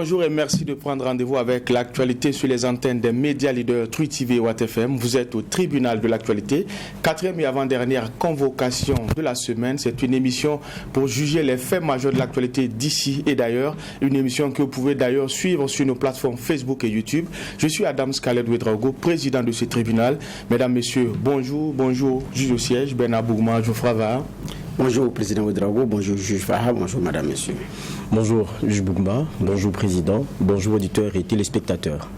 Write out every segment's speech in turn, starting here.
Bonjour et merci de prendre rendez-vous avec l'actualité sur les antennes des médias leaders Truy TV et Watt FM. Vous êtes au tribunal de l'actualité. 4e et avant-dernière convocation de la semaine. C'est une émission pour juger les faits majeurs de l'actualité d'ici et d'ailleurs. Une émission que vous pouvez d'ailleurs suivre sur nos plateformes Facebook et YouTube. Je suis Adam Scarlett Ouedraogo, président de ce tribunal. Mesdames, Messieurs, bonjour. Bonjour, juge au siège, Bernard Bougma, Geoffroy Vaha. Bonjour Président Ouedraogo, bonjour juge Vaha, bonjour Madame, Monsieur. Bonjour juge Bougma, bonjour Président, bonjour auditeurs et téléspectateurs.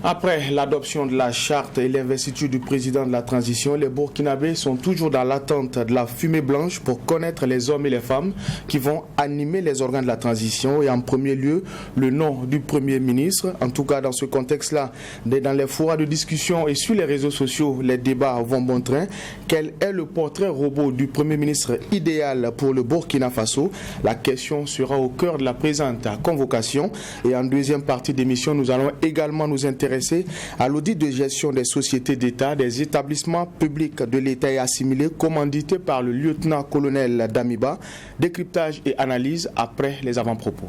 Après l'adoption de la charte et l'investiture du président de la transition, les Burkinabés sont toujours dans l'attente de la fumée blanche pour connaître les hommes et les femmes qui vont animer les organes de la transition et en premier lieu le nom du Premier ministre. En tout cas, dans ce contexte-là, dans les forums de discussion et sur les réseaux sociaux, les débats vont bon train. Quel est le portrait robot du Premier ministre idéal pour le Burkina Faso? La question sera au cœur de la présente convocation. Et en deuxième partie d'émission, nous allons également nous intéresser à l'audit de gestion des sociétés d'État, des établissements publics de l'État et assimilés, commandité par le lieutenant-colonel Damiba. Décryptage et analyse après les avant-propos.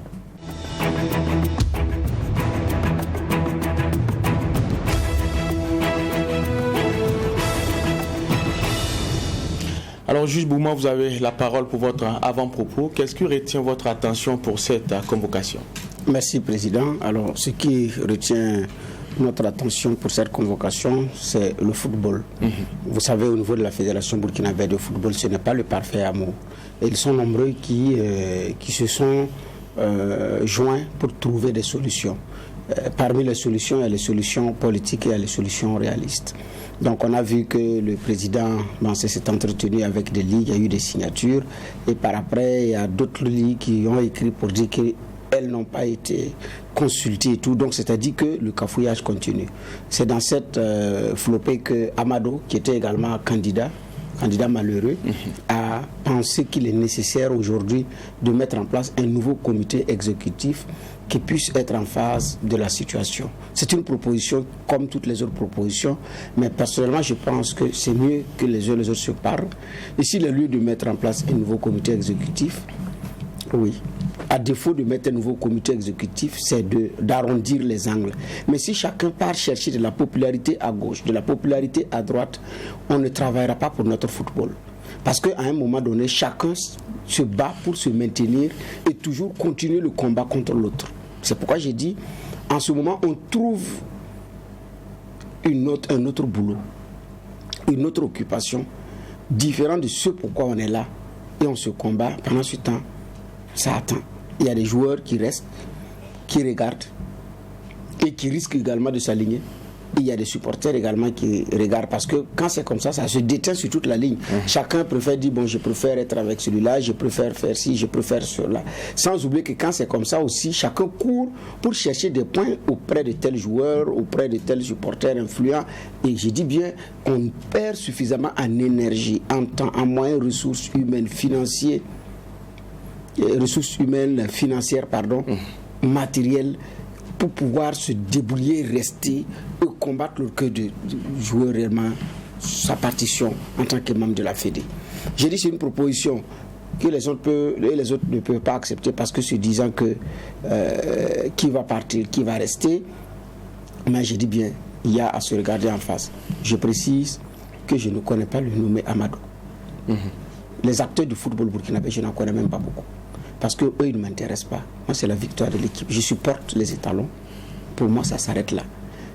Alors, juge Bougma, vous avez la parole pour votre avant-propos. Qu'est-ce qui retient votre attention pour cette convocation? Merci, Président. Alors, ce qui retient notre attention pour cette convocation, c'est le football. Vous savez, au niveau de la Fédération burkinabé de football, ce n'est pas le parfait amour. Et ils sont nombreux qui se sont joints pour trouver des solutions. Parmi les solutions, il y a les solutions politiques et il y a les solutions réalistes. Donc on a vu que le président s'est entretenu avec des ligues, il y a eu des signatures. Et par après, il y a d'autres ligues qui ont écrit pour dire qu'elles n'ont pas été consultées et tout. Donc c'est-à-dire que le cafouillage continue. C'est dans cette flopée que Amado, qui était également candidat malheureux, a pensé qu'il est nécessaire aujourd'hui de mettre en place un nouveau comité exécutif qui puisse être en phase de la situation. C'est une proposition comme toutes les autres propositions, mais personnellement je pense que c'est mieux que les uns et les autres se parlent. Et s'il est lieu de mettre en place un nouveau comité exécutif, oui. À défaut de mettre un nouveau comité exécutif, c'est d'arrondir les angles. Mais si chacun part chercher de la popularité à gauche, de la popularité à droite, on ne travaillera pas pour notre football. Parce qu'à un moment donné, chacun se bat pour se maintenir et toujours continuer le combat contre l'autre. C'est pourquoi j'ai dit, en ce moment, on trouve un autre boulot, une autre occupation, différente de ce pourquoi on est là. Et on se combat. Pendant ce temps, ça attend. Il y a des joueurs qui restent, qui regardent et qui risquent également de s'aligner. Il y a des supporters également qui regardent parce que quand c'est comme ça, ça se détient sur toute la ligne. Chacun préfère dire, bon, je préfère être avec celui-là, je préfère faire ci, je préfère cela. Sans oublier que quand c'est comme ça aussi, chacun court pour chercher des points auprès de tel joueur, auprès de tel supporter influent. Et je dis bien, on perd suffisamment en énergie, en temps, en moyens, ressources humaines, financières, matérielles, pour pouvoir se débrouiller, rester et combattre le cœur de jouer réellement sa partition en tant que membre de la Fédé. J'ai dit c'est une proposition que les autres ne peuvent pas accepter parce que se disant que qui va partir, qui va rester, mais j'ai dit bien, il y a à se regarder en face. Je précise que je ne connais pas le nommé Amado. Les acteurs du football burkinabé, je n'en connais même pas beaucoup. Parce qu'eux, ils ne m'intéressent pas. Moi, c'est la victoire de l'équipe. Je supporte les étalons. Pour moi, ça s'arrête là.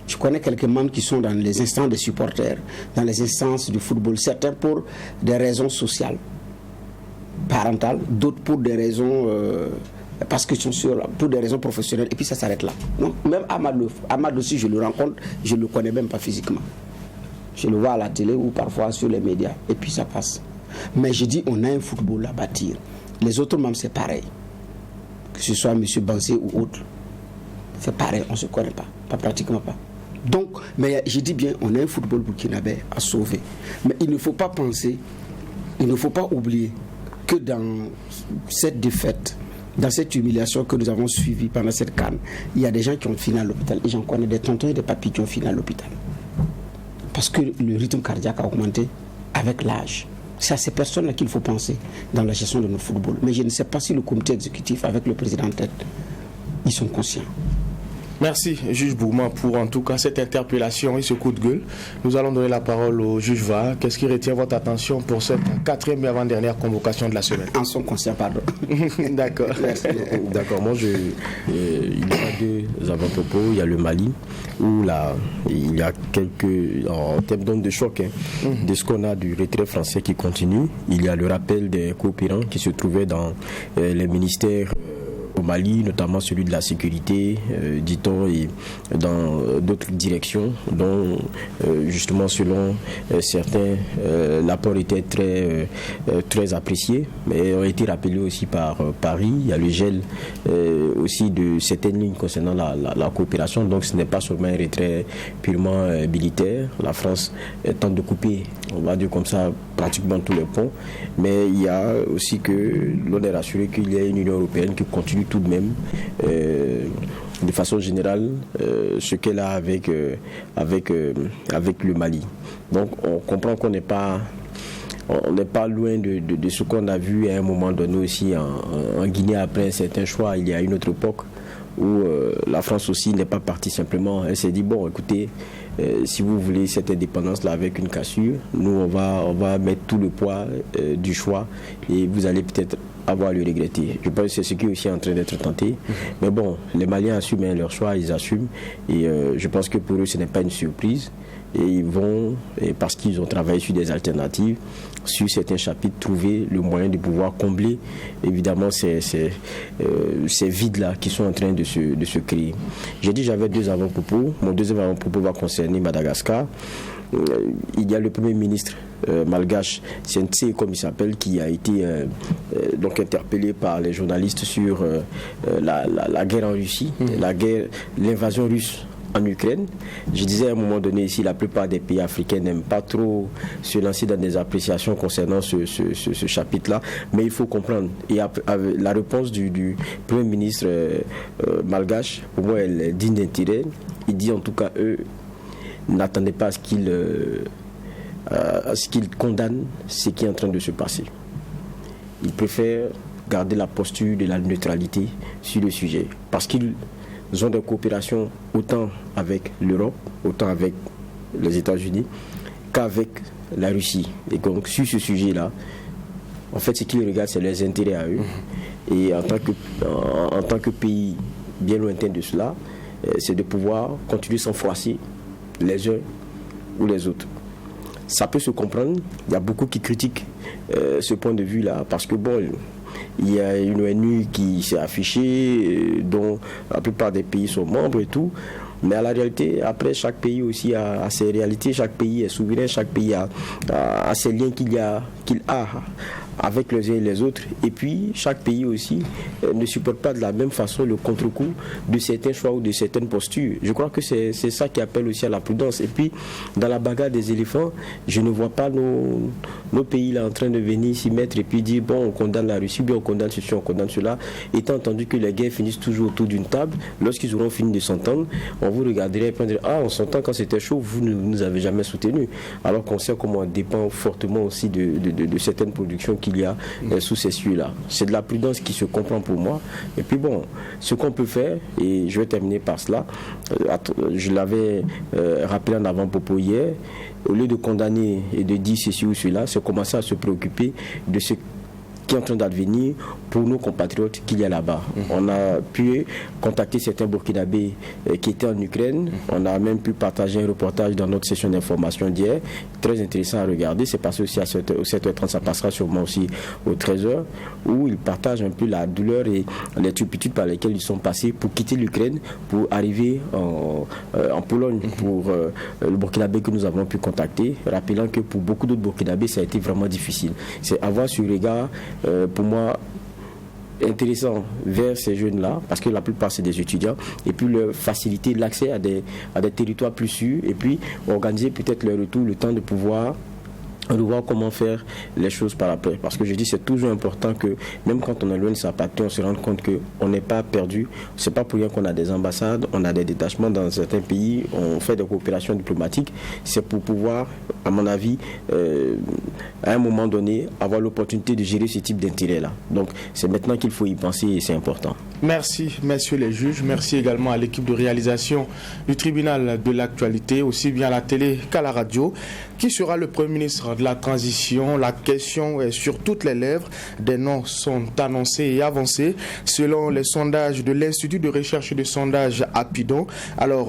Je connais quelques membres qui sont dans les instances des supporters, dans les instances du football. Certains pour des raisons sociales, parentales, d'autres pour des raisons... parce que pour des raisons professionnelles. Et puis, ça s'arrête là. Donc, même Amad aussi, je le rencontre, je ne le connais même pas physiquement. Je le vois à la télé ou parfois sur les médias. Et puis, ça passe. Mais je dis, on a un football à bâtir. Les autres membres, c'est pareil. Que ce soit M. Bansé ou autre, c'est pareil, on ne se connaît pas, pratiquement pas. Donc, mais je dis bien, on a un football burkinabé à sauver. Mais il ne faut pas penser, il ne faut pas oublier que dans cette défaite, dans cette humiliation que nous avons suivie pendant cette CAN, il y a des gens qui ont fini à l'hôpital. Et j'en connais des tontons et des papis qui ont fini à l'hôpital. Parce que le rythme cardiaque a augmenté avec l'âge. C'est à ces personnes-là qu'il faut penser dans la gestion de notre football. Mais je ne sais pas si le comité exécutif, avec le président en tête, ils sont conscients. Merci, juge Bougma, pour en tout cas cette interpellation et ce coup de gueule. Nous allons donner la parole au juge Va. Qu'est-ce qui retient votre attention pour cette 4e et avant-dernière convocation de la semaine? En son concert, pardon. D'accord. D'accord, moi il y a 2 avant-propos. Il y a le Mali, où là, il y a quelques, en termes d'onde de choc, de ce qu'on a du retrait français qui continue. Il y a le rappel des coopérants qui se trouvaient dans les ministères au Mali, notamment celui de la sécurité, dit-on, et dans d'autres directions, dont justement selon certains, l'apport était très apprécié, mais ont été rappelés aussi par Paris. Il y a le gel aussi de certaines lignes concernant la coopération, donc ce n'est pas seulement un retrait purement militaire. La France tente de couper, on va dire comme ça, pratiquement tous les ponts, mais il y a aussi que l'on est rassuré qu'il y a une Union européenne qui continue tout de même de façon générale ce qu'elle a avec le Mali. Donc on comprend qu'on n'est pas loin de ce qu'on a vu à un moment donné aussi en Guinée après un certain choix. Il y a une autre époque où la France aussi n'est pas partie simplement. Elle s'est dit, bon, écoutez, si vous voulez cette indépendance-là avec une cassure, nous, on va mettre tout le poids du choix et vous allez peut-être avoir à le regretter. Je pense que c'est ce qui est aussi en train d'être tenté. Mais bon, les Maliens assument leur choix, ils assument. Et je pense que pour eux, ce n'est pas une surprise. Et ils vont, parce qu'ils ont travaillé sur des alternatives, sur certains chapitres, trouver le moyen de pouvoir combler évidemment ces vides-là qui sont en train de se créer. J'ai dit j'avais 2 avant-propos. Mon deuxième avant-propos va concerner Madagascar. Il y a le Premier ministre malgache, Sentse comme il s'appelle, qui a été donc interpellé par les journalistes sur la guerre en Russie, l'invasion russe en Ukraine. Je disais à un moment donné ici, la plupart des pays africains n'aiment pas trop se lancer dans des appréciations concernant ce chapitre-là, mais il faut comprendre. Et la réponse du Premier ministre malgache, pour moi, elle est digne d'intérêt. Il dit en tout cas, eux n'attendaient pas à ce qu'ils condamnent ce qui est en train de se passer. Ils préfèrent garder la posture de la neutralité sur le sujet, parce qu'ils ont des coopérations autant avec l'Europe, autant avec les États-Unis qu'avec la Russie. Et donc sur ce sujet-là, en fait ce qu'ils regardent, c'est leurs intérêts à eux. Et en tant que pays bien lointain de cela, c'est de pouvoir continuer sans froisser les uns ou les autres. Ça peut se comprendre. Il y a beaucoup qui critiquent ce point de vue-là, parce que bon, il y a une ONU qui s'est affichée, dont la plupart des pays sont membres et tout. Mais à la réalité, après, chaque pays aussi a ses réalités, chaque pays est souverain, chaque pays a ses liens qu'il a avec les uns et les autres. Et puis, chaque pays aussi ne supporte pas de la même façon le contre-coup de certains choix ou de certaines postures. Je crois que c'est ça qui appelle aussi à la prudence. Et puis, dans la bagarre des éléphants, je ne vois pas nos pays là en train de venir s'y mettre et puis dire, bon, on condamne la Russie, bien on condamne ceci, on condamne cela. Étant entendu que les guerres finissent toujours autour d'une table, lorsqu'ils auront fini de s'entendre, on vous regarderait et prendre, ah, on s'entend quand c'était chaud, vous ne nous avez jamais soutenu. Alors qu'on sait comment on dépend fortement aussi de certaines productions qu'il y a sous ces cieux-là. C'est de la prudence qui se comprend pour moi. Et puis bon, ce qu'on peut faire, et je vais terminer par cela, je l'avais rappelé en avant-propos hier, au lieu de condamner et de dire ceci ou cela, c'est commencer à se préoccuper de ce qui est en train d'advenir pour nos compatriotes qu'il y a là-bas. On a pu contacter certains Burkinabés qui étaient en Ukraine. On a même pu partager un reportage dans notre session d'information d'hier. Très intéressant à regarder. C'est passé aussi à 7h30, ça passera sûrement aussi aux 13h, où ils partagent un peu la douleur et les turpitudes par lesquelles ils sont passés pour quitter l'Ukraine, pour arriver en Pologne, pour le Burkinabé que nous avons pu contacter, rappelant que pour beaucoup d'autres Burkinabés, ça a été vraiment difficile. C'est avoir ce regard, pour moi, intéressant vers ces jeunes-là, parce que la plupart c'est des étudiants, et puis leur faciliter l'accès à des territoires plus sûrs, et puis organiser peut-être leur retour, le temps de pouvoir revoir comment faire les choses par après. Parce que je dis, c'est toujours important que même quand on est loin de sa patrie, on se rende compte qu'on n'est pas perdu. C'est pas pour rien qu'on a des ambassades, on a des détachements dans certains pays, on fait des coopérations diplomatiques. C'est pour pouvoir, à mon avis, à un moment donné, avoir l'opportunité de gérer ce type d'intérêt-là. Donc, c'est maintenant qu'il faut y penser et c'est important. Merci, messieurs les juges. Merci également à l'équipe de réalisation du tribunal de l'actualité, aussi bien à la télé qu'à la radio. Qui sera le Premier ministre de la transition? La question est sur toutes les lèvres. Des noms sont annoncés et avancés selon les sondages de l'Institut de recherche et de sondage Apidon. Alors,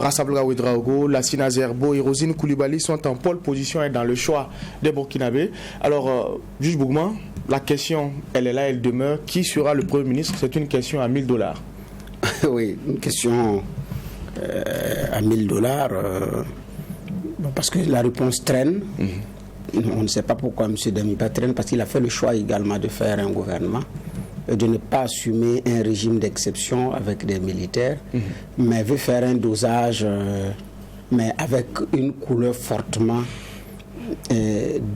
Rassabla Ouedraogo, Lassina Zerbo et Rosine Koulibaly sont en pole position et dans le choix des Burkinabés. Alors, juge Bougman, la question, elle est là, elle demeure. Qui sera le Premier ministre? C'est une question à $1000. Oui, une question à $1000. Parce que la réponse traîne. On ne sait pas pourquoi M. Damiba traîne, parce qu'il a fait le choix également de faire un gouvernement, de ne pas assumer un régime d'exception avec des militaires, mais veut faire un dosage, mais avec une couleur fortement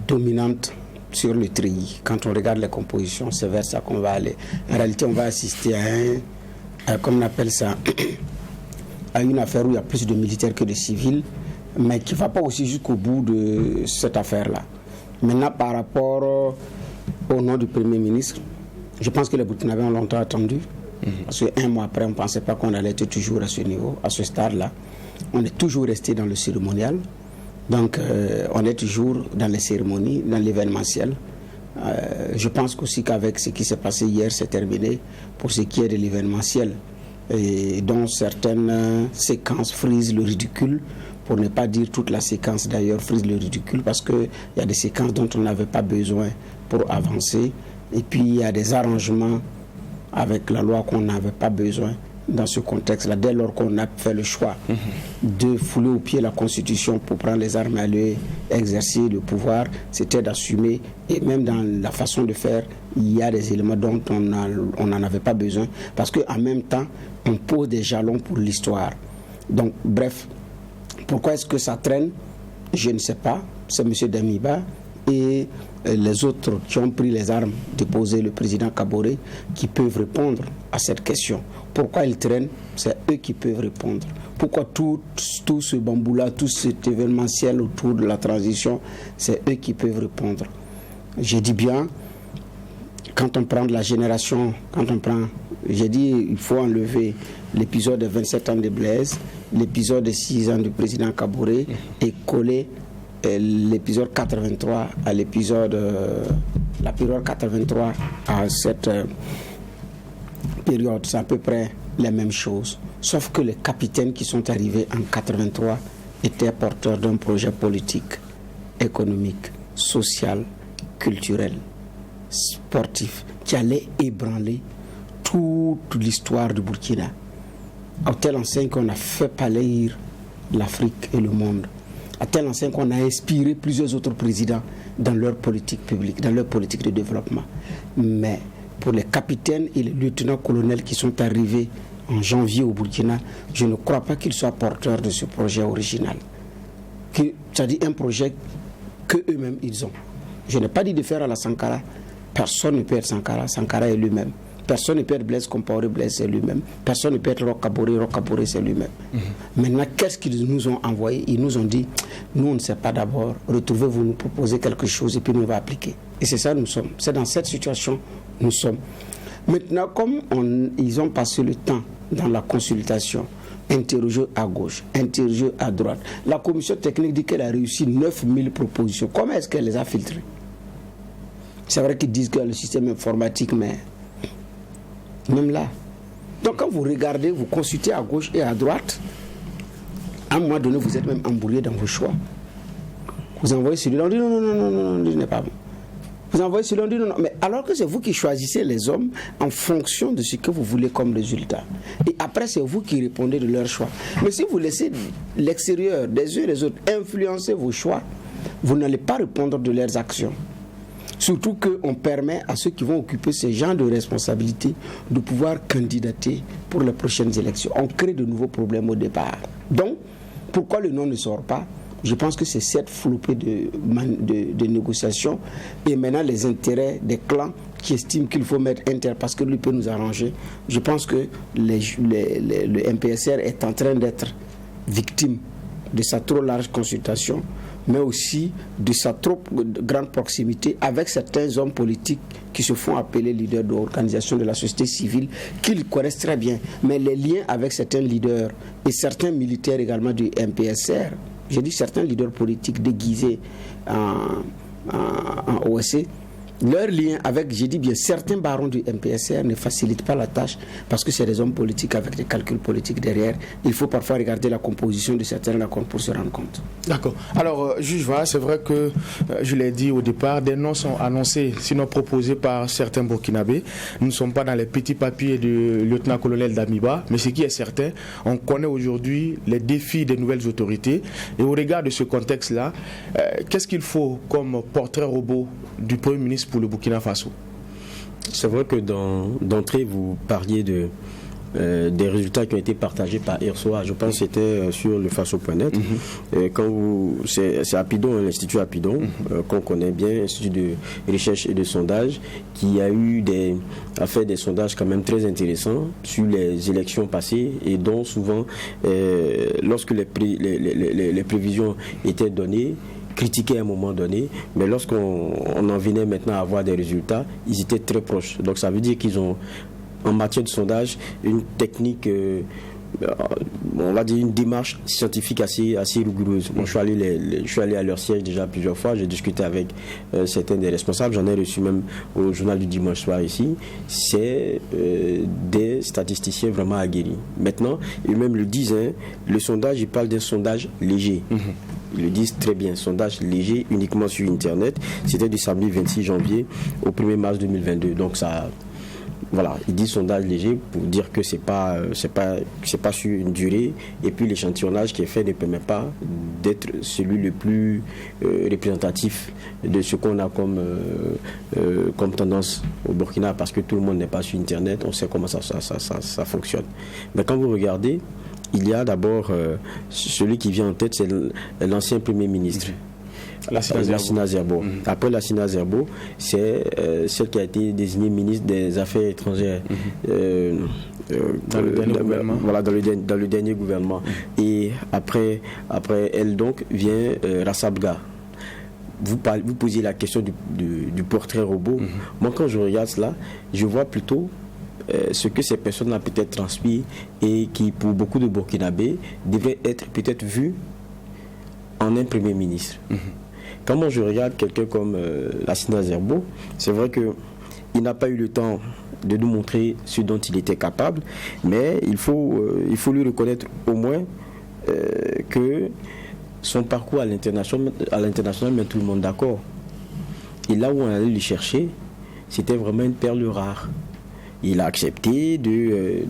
dominante sur le treillis. Quand on regarde les compositions, c'est vers ça qu'on va aller. En réalité, on va assister à comme on appelle ça, à une affaire où il y a plus de militaires que de civils, mais qui ne va pas aussi jusqu'au bout de cette affaire-là. Maintenant, par rapport au nom du Premier ministre, je pense que les Burkinabés ont longtemps attendu, parce qu'un mois après, on ne pensait pas qu'on allait être toujours à ce niveau, à ce stade-là. On est toujours resté dans le cérémonial, donc on est toujours dans les cérémonies, dans l'événementiel. Je pense aussi qu'avec ce qui s'est passé hier, c'est terminé pour ce qui est de l'événementiel, et dont certaines séquences frisent le ridicule, pour ne pas dire toute la séquence d'ailleurs frise le ridicule, parce qu'il y a des séquences dont on n'avait pas besoin pour avancer, et puis il y a des arrangements avec la loi qu'on n'avait pas besoin dans ce contexte-là, dès lors qu'on a fait le choix de fouler au pied la Constitution pour prendre les armes et aller exercer le pouvoir, c'était d'assumer, et même dans la façon de faire, il y a des éléments dont on n'en avait pas besoin, parce qu'en même temps, on pose des jalons pour l'histoire. Donc, bref, pourquoi est-ce que ça traîne? Je ne sais pas. C'est M. Damiba et les autres qui ont pris les armes déposées, le président Kaboré, qui peuvent répondre à cette question. Pourquoi il traîne? C'est eux qui peuvent répondre. Pourquoi tout ce bambou-là, tout cet événementiel autour de la transition, c'est eux qui peuvent répondre. J'ai dit bien, quand on prend de la génération, j'ai dit il faut enlever l'épisode de 27 ans de Blaise, l'épisode de 6 ans du président Kaboré et coller l'épisode 83 à l'épisode, la période 83 à cette période. C'est à peu près les mêmes choses. Sauf que les capitaines qui sont arrivés en 83 étaient porteurs d'un projet politique, économique, social, culturel, sportif, qui allait ébranler toute l'histoire du Burkina. À telle enseigne qu'on a fait pâlir l'Afrique et le monde. À telle enseigne qu'on a inspiré plusieurs autres présidents dans leur politique publique, dans leur politique de développement. Mais pour les capitaines et les lieutenants-colonels qui sont arrivés en janvier au Burkina, je ne crois pas qu'ils soient porteurs de ce projet original. C'est-à-dire un projet qu'eux-mêmes ils ont. Je n'ai pas dit de faire à la Sankara. Personne ne peut être Sankara. Sankara est lui-même. Personne ne peut être Blaise Compaoré, Blaise c'est lui-même. Personne ne peut être Roch Kaboré c'est lui-même. Maintenant, qu'est-ce qu'ils nous ont envoyé? Ils nous ont dit, nous on ne sait pas d'abord, retrouvez-vous, nous proposer quelque chose et puis nous on va appliquer. Et c'est ça nous sommes. C'est dans cette situation nous sommes. Maintenant, comme ils ont passé le temps dans la consultation, interrogé à gauche, interrogé à droite, la commission technique dit qu'elle a réussi 9000 propositions. Comment est-ce qu'elle les a filtrées? C'est vrai qu'ils disent que le système informatique, mais même là. Donc quand vous regardez, vous consultez à gauche et à droite, à un moment donné, vous êtes même embrouillé dans vos choix. Vous envoyez celui-là, on dit non, il n'est pas bon. Vous envoyez celui-là, on dit non. Mais alors que c'est vous qui choisissez les hommes en fonction de ce que vous voulez comme résultat. Et après, c'est vous qui répondez de leur choix. Mais si vous laissez l'extérieur, des uns et des autres, influencer vos choix, vous n'allez pas répondre de leurs actions. Surtout qu'on permet à ceux qui vont occuper ces genres de responsabilités de pouvoir candidater pour les prochaines élections. On crée de nouveaux problèmes au départ. Donc, pourquoi le nom ne sort pas? Je pense que c'est cette flopée de négociations et maintenant les intérêts des clans qui estiment qu'il faut mettre Inter parce que lui peut nous arranger. Je pense que le MPSR est en train d'être victime de sa trop large consultation mais aussi de sa trop grande proximité avec certains hommes politiques qui se font appeler leaders d'organisations de la société civile, qu'ils connaissent très bien. Mais les liens avec certains leaders et certains militaires également du MPSR, j'ai dit certains leaders politiques déguisés en OSC, leur lien avec, j'ai dit bien, certains barons du MPSR ne facilitent pas la tâche parce que c'est des hommes politiques avec des calculs politiques derrière. Il faut parfois regarder la composition de certains accords pour se rendre compte. D'accord. Alors, juge Vara, c'est vrai que, je l'ai dit au départ, des noms sont annoncés, sinon proposés par certains Burkinabés. Nous ne sommes pas dans les petits papiers du lieutenant-colonel Damiba, mais ce qui est certain, on connaît aujourd'hui les défis des nouvelles autorités. Et au regard de ce contexte-là, qu'est-ce qu'il faut comme portrait robot du Premier ministre pour le Burkina Faso? C'est vrai que d'entrée, vous parliez des résultats qui ont été partagés par Irsoa. Je pense que c'était sur le Faso.net. C'est Apidon, l'Institut Apidon, qu'on connaît bien, Institut de recherche et de sondage, qui a fait des sondages quand même très intéressants sur les élections passées et dont souvent, lorsque les prévisions étaient données, critiqués à un moment donné, mais lorsqu'on en venait maintenant à avoir des résultats, ils étaient très proches. Donc ça veut dire qu'ils ont, en matière de sondage, une technique, on va dire une démarche scientifique assez rigoureuse. Moi, je suis allé à leur siège déjà plusieurs fois, j'ai discuté avec certains des responsables, j'en ai reçu même au journal du dimanche soir ici. C'est des statisticiens vraiment aguerris. Maintenant, eux-mêmes le disent, le sondage, ils parlent d'un sondage léger. Ils le disent très bien, sondage léger uniquement sur Internet. C'était du samedi 26 janvier au 1er mars 2022. Donc ça, voilà, ils disent sondage léger pour dire que c'est pas sur une durée. Et puis l'échantillonnage qui est fait ne permet pas d'être celui le plus représentatif de ce qu'on a comme tendance au Burkina, parce que tout le monde n'est pas sur Internet. On sait comment ça fonctionne. Mais quand vous regardez, il y a d'abord celui qui vient en tête, c'est l'ancien Premier ministre. Lassina Zerbo. Après Lassina Zerbo, c'est celle qui a été désignée ministre des Affaires étrangères dans le dernier gouvernement. Et après elle donc vient Rassabga. Vous posiez la question du portrait robot. Moi, quand je regarde cela, je vois plutôt ce que ces personnes-là peut-être transmis et qui, pour beaucoup de Burkinabés, devrait être peut-être vu en un Premier ministre. Quand moi je regarde quelqu'un comme Lassina Zerbo, c'est vrai qu'il n'a pas eu le temps de nous montrer ce dont il était capable, mais il faut lui reconnaître au moins que son parcours à l'international met tout le monde d'accord. Et là où on allait le chercher, c'était vraiment une perle rare. Il a accepté de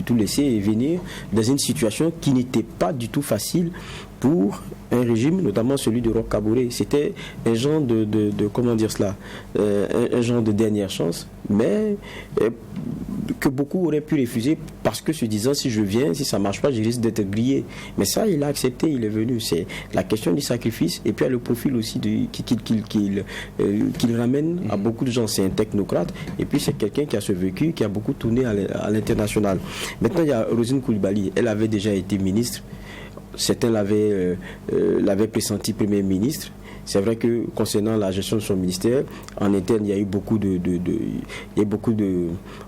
tout laisser venir dans une situation qui n'était pas du tout facile pour un régime, notamment celui de Roch Kaboré. C'était un genre comment dire cela, un genre de dernière chance, mais que beaucoup auraient pu refuser parce que se disant, si je viens, si ça ne marche pas, je risque d'être grillé. Mais ça, il a accepté, il est venu. C'est la question du sacrifice, et puis il y a le profil aussi qu'il ramène à beaucoup de gens. C'est un technocrate, et puis c'est quelqu'un qui a ce vécu, qui a beaucoup tourné à l'international. Maintenant, il y a Rosine Koulibaly. Elle avait déjà été ministre. Certains l'avaient pressenti Premier ministre. C'est vrai que concernant la gestion de son ministère, en interne, il y a eu beaucoup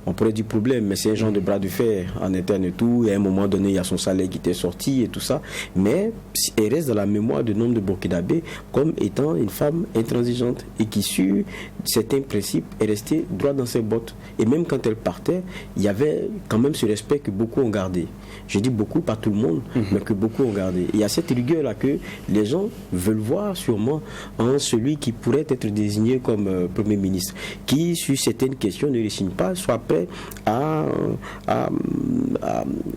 on pourrait dire problèmes, mais c'est un genre de bras de fer en interne et tout. Et à un moment donné, il y a son salaire qui était sorti et tout ça. Mais elle reste dans la mémoire de nombre de Burkinabés comme étant une femme intransigeante et qui, sur certains principes, est restée droit dans ses bottes. Et même quand elle partait, il y avait quand même ce respect que beaucoup ont gardé. Je dis beaucoup, pas tout le monde, mais que beaucoup ont gardé. Et il y a cette rigueur-là que les gens veulent voir sûrement en celui qui pourrait être désigné comme Premier ministre, qui, sur certaines questions, ne résigne pas, soit prêt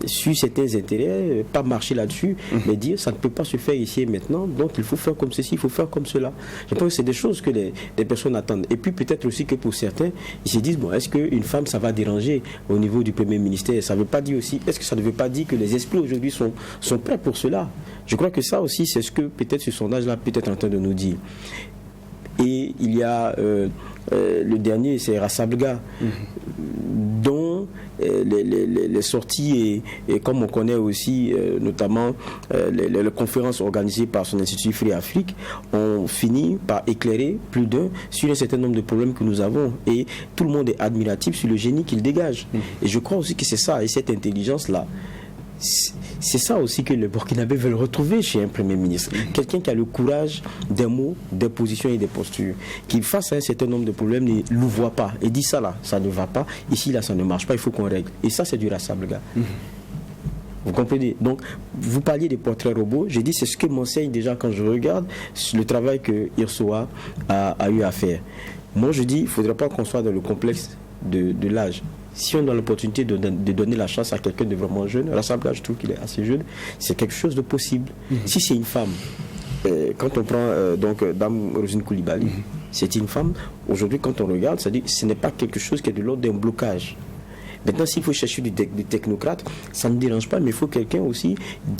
sur certains intérêts, pas marcher là-dessus, mais dire ça ne peut pas se faire ici et maintenant, donc il faut faire comme ceci, il faut faire comme cela. Je pense que c'est des choses que les personnes attendent. Et puis peut-être aussi que pour certains, ils se disent, bon, est-ce qu'une femme, ça va déranger au niveau du Premier ministère? Ça ne veut pas dire aussi, est-ce que ça ne veut pas dire que les esprits aujourd'hui sont prêts pour cela? Je crois que ça aussi, c'est ce que peut-être ce sondage-là peut être en train de nous dire. Et il y a le dernier, c'est Rassabga, dont les sorties et comme on connaît aussi notamment les conférences organisées par son Institut Free Afrique ont fini par éclairer plus d'un sur un certain nombre de problèmes que nous avons, et tout le monde est admiratif sur le génie qu'il dégage. Et je crois aussi que c'est ça, et cette intelligence-là, c'est ça aussi que les Burkinabés veulent retrouver chez un Premier ministre. Quelqu'un qui a le courage des mots, des positions et des postures, qui face à un certain nombre de problèmes ne l'ouvre pas et dit ça là, ça ne va pas, ici là ça ne marche pas, il faut qu'on règle. Et ça c'est du rassable, gars. Vous comprenez? Donc, vous parliez des portraits robots. J'ai dit, c'est ce que m'enseigne déjà quand je regarde le travail que Irsoa a eu à faire. Moi, je dis, il ne faudrait pas qu'on soit dans le complexe de l'âge. Si on a l'opportunité de donner la chance à quelqu'un de vraiment jeune, rassemblage, je trouve qu'il est assez jeune, c'est quelque chose de possible. Si c'est une femme, quand on prend Dame Rosine Koulibaly, c'est une femme, aujourd'hui quand on regarde, ça dit, ce n'est pas quelque chose qui est de l'ordre d'un blocage. Maintenant, s'il faut chercher du technocrate, ça ne dérange pas, mais il faut quelqu'un aussi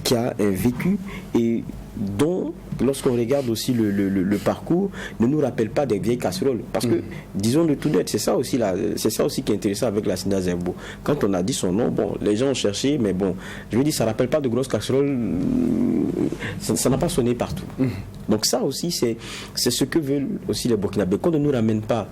qui a un vécu et dont, lorsqu'on regarde aussi le parcours, ne nous rappelle pas des vieilles casseroles. Parce que, disons le tout net, c'est ça aussi qui est intéressant avec la Sina Zerbo. Quand on a dit son nom, bon, les gens ont cherché, mais bon, je veux dire, ça ne rappelle pas de grosses casseroles, ça n'a pas sonné partout. Donc ça aussi, c'est ce que veulent aussi les Burkinabés. Qu'on ne nous ramène pas,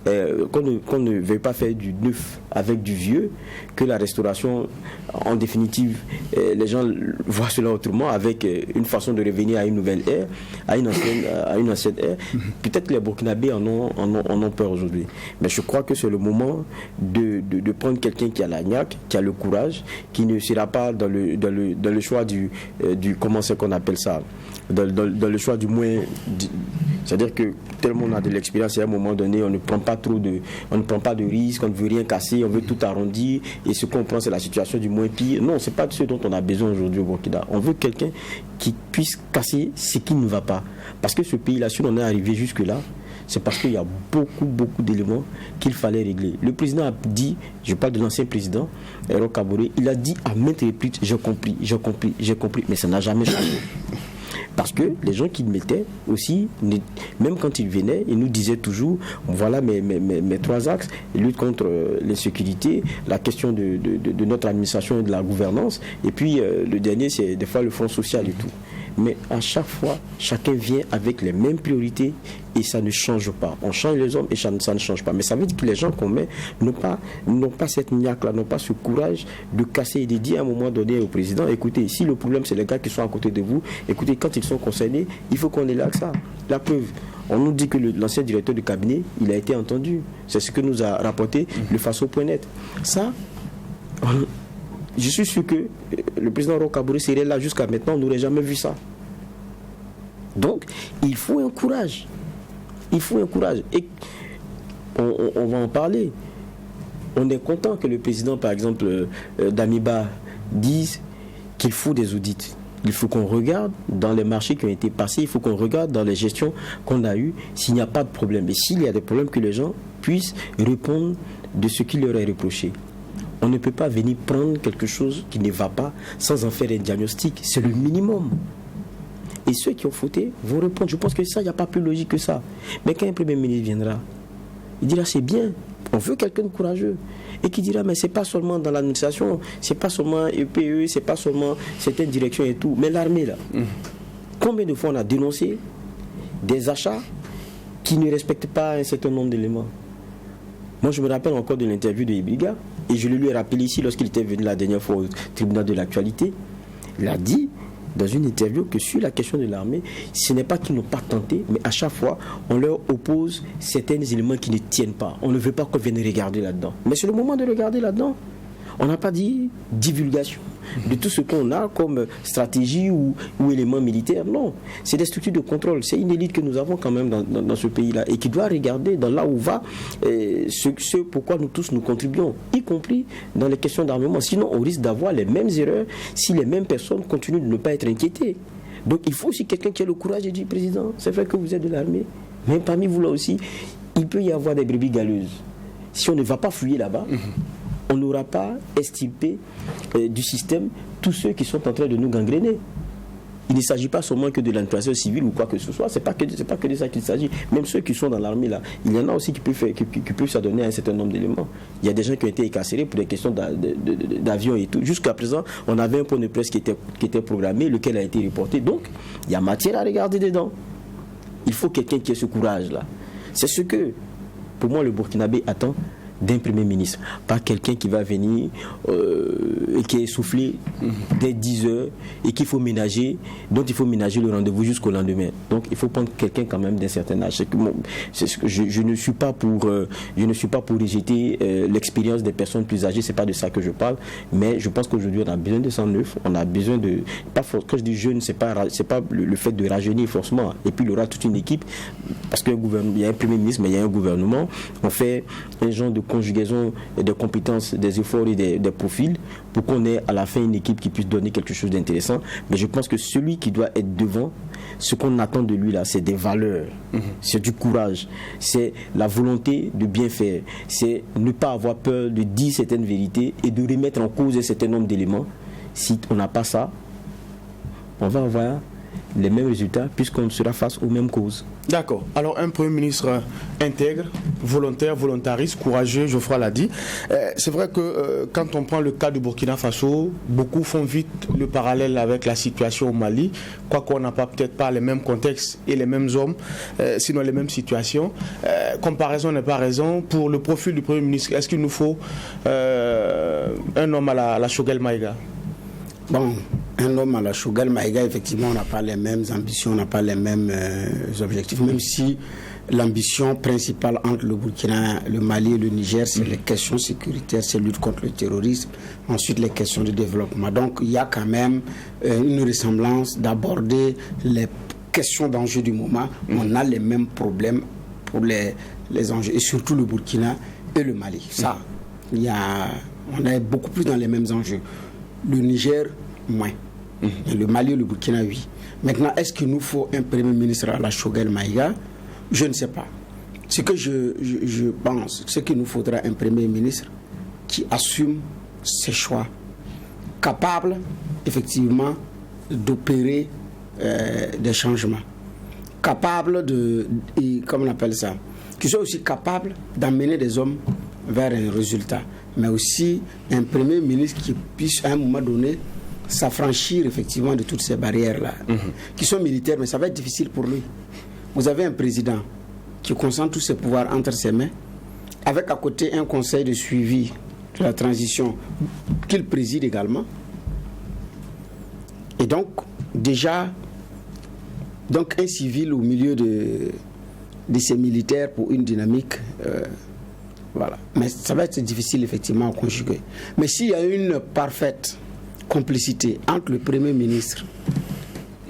qu'on ne veuille pas faire du neuf avec du vieux, que la restauration, en définitive, les gens voient cela autrement, avec une façon de revenir à une nouvelle ère, à une ancienne ère. Peut-être que les Burkinabés en ont peur aujourd'hui. Mais je crois que c'est le moment de prendre quelqu'un qui a la niaque, qui a le courage, qui ne sera pas dans le choix du comment c'est qu'on appelle ça, dans le choix du moins. C'est-à-dire que tellement on a de l'expérience, à un moment donné, on ne prend pas de risques, on ne veut rien casser, on veut tout arrondir, et ce qu'on prend, c'est la situation du moins pire. Non, c'est pas de ce dont on a besoin aujourd'hui au Burkina. On veut quelqu'un qui puisse casser ce qui ne va pas. Parce que ce pays-là, si on est arrivé jusque-là, c'est parce qu'il y a beaucoup d'éléments qu'il fallait régler. Le président a dit, je parle de l'ancien président, Roch Kaboré, il a dit à maintes reprises, j'ai compris, mais ça n'a jamais changé. Parce que les gens qui le mettaient aussi, même quand ils venaient, ils nous disaient toujours, voilà mes 3 axes, lutte contre l'insécurité, la question de notre administration et de la gouvernance, et puis le dernier, c'est des fois le front social et tout. Mais à chaque fois, chacun vient avec les mêmes priorités et ça ne change pas. On change les hommes et ça ne change pas. Mais ça veut dire que les gens qu'on met n'ont pas cette niaque-là, n'ont pas ce courage de casser et de dire à un moment donné au président, écoutez, si le problème c'est les gars qui sont à côté de vous, écoutez, quand ils sont concernés, il faut qu'on ait là que ça. La preuve, on nous dit que l'ancien directeur du cabinet, il a été entendu. C'est ce que nous a rapporté le Faso.net. Ça, je suis sûr que le président Roch Kaboré serait là jusqu'à maintenant, on n'aurait jamais vu ça. Donc, il faut un courage. Il faut un courage. Et on va en parler. On est content que le président, par exemple, Damiba, dise qu'il faut des audits. Il faut qu'on regarde dans les marchés qui ont été passés, il faut qu'on regarde dans les gestions qu'on a eues s'il n'y a pas de problème. Et s'il y a des problèmes, que les gens puissent répondre de ce qui leur est reproché. On ne peut pas venir prendre quelque chose qui ne va pas sans en faire un diagnostic. C'est le minimum. Et ceux qui ont fauté vont répondre. Je pense que ça, il n'y a pas plus logique que ça. Mais quand un Premier ministre viendra, il dira c'est bien, on veut quelqu'un de courageux. Et qui dira mais c'est pas seulement dans l'administration, c'est pas seulement EPE, c'est pas seulement certaines directions et tout, mais l'armée là. Combien de fois on a dénoncé des achats qui ne respectent pas un certain nombre d'éléments? Moi je me rappelle encore de l'interview de Ibiga, et je le lui ai rappelé ici lorsqu'il était venu la dernière fois au tribunal de l'actualité. Il a dit dans une interview que sur la question de l'armée, ce n'est pas qu'ils n'ont pas tenté, mais à chaque fois, on leur oppose certains éléments qui ne tiennent pas. On ne veut pas qu'on vienne regarder là-dedans. Mais c'est le moment de regarder là-dedans. On n'a pas dit divulgation de tout ce qu'on a comme stratégie ou éléments militaires. Non, c'est des structures de contrôle. C'est une élite que nous avons quand même dans ce pays-là et qui doit regarder dans là où va ce pourquoi nous tous nous contribuons, y compris dans les questions d'armement. Sinon, on risque d'avoir les mêmes erreurs si les mêmes personnes continuent de ne pas être inquiétées. Donc, il faut aussi quelqu'un qui ait le courage de dire, président, c'est vrai que vous êtes de l'armée, mais parmi vous là aussi, il peut y avoir des brebis galeuses. Si on ne va pas fouiller là-bas, on n'aura pas extirpé du système tous ceux qui sont en train de nous gangréner. il ne s'agit pas seulement que de l'administration civile ou quoi que ce soit, c'est pas que de ça qu'il s'agit. Même ceux qui sont dans l'armée là, il y en a aussi qui peuvent s'adonner à un certain nombre d'éléments. Il y a des gens qui ont été incarcérés pour des questions d'avion et tout. Jusqu'à présent, on avait un point de presse qui était programmé, lequel a été reporté. Donc, il y a matière à regarder dedans. Il faut quelqu'un qui ait ce courage-là. C'est ce que, pour moi, le Burkinabé attend d'un Premier ministre, pas quelqu'un qui va venir et qui est essoufflé dès 10 heures et qu'il faut ménager, dont il faut ménager le rendez-vous jusqu'au lendemain. Donc il faut prendre quelqu'un quand même d'un certain âge. Je ne suis pas pour rejeter l'expérience des personnes plus âgées, c'est pas de ça que je parle, mais je pense qu'aujourd'hui on a besoin de sang neuf, on a besoin de, quand je dis jeune, c'est pas le fait de rajeunir forcément, et puis il y aura toute une équipe, parce qu'il y a un Premier ministre, mais il y a un gouvernement, on fait un genre de conjugaison des compétences, des efforts et des profils pour qu'on ait à la fin une équipe qui puisse donner quelque chose d'intéressant. Mais je pense que celui qui doit être devant, ce qu'on attend de lui là, c'est des valeurs, c'est du courage, c'est la volonté de bien faire, c'est ne pas avoir peur de dire certaines vérités et de remettre en cause un certain nombre d'éléments. Si on n'a pas ça, on va avoir les mêmes résultats puisqu'on sera face aux mêmes causes. D'accord. Alors un Premier ministre intègre, volontaire, volontariste, courageux, Geoffroy l'a dit. C'est vrai que quand on prend le cas du Burkina Faso, beaucoup font vite le parallèle avec la situation au Mali, quoiqu'on n'a peut-être pas les mêmes contextes et les mêmes hommes, sinon les mêmes situations. Comparaison n'est pas raison. Pour le profil du Premier ministre, est-ce qu'il nous faut un homme à la Choguel Maïga? Bon, un homme à la Choguel Maïga, effectivement, on n'a pas les mêmes ambitions, on n'a pas les mêmes objectifs, même si l'ambition principale entre le Burkina, le Mali et le Niger, c'est les questions sécuritaires, c'est la lutte contre le terrorisme, ensuite les questions de développement. Donc il y a quand même une ressemblance d'aborder les questions d'enjeux du moment. On a les mêmes problèmes pour les enjeux, et surtout le Burkina et le Mali. Ça, on est beaucoup plus dans les mêmes enjeux. Le Niger, moins. Et le Mali et le Burkina, oui. Maintenant, est-ce qu'il nous faut un Premier ministre à la Choguel Maïga? Je ne sais pas. Ce que je pense, c'est qu'il nous faudra un Premier ministre qui assume ses choix, capable, effectivement, d'opérer des changements, capable comment on appelle ça, qui soit aussi capable d'amener des hommes vers un résultat, mais aussi un Premier ministre qui puisse à un moment donné s'affranchir effectivement de toutes ces barrières-là, qui sont militaires, mais ça va être difficile pour lui. Vous avez un président qui concentre tous ses pouvoirs entre ses mains, avec à côté un conseil de suivi de la transition qu'il préside également. Et donc, déjà, un civil au milieu de ces militaires pour une dynamique... voilà. Mais ça va être difficile effectivement à conjuguer. Mais s'il y a une parfaite complicité entre le Premier ministre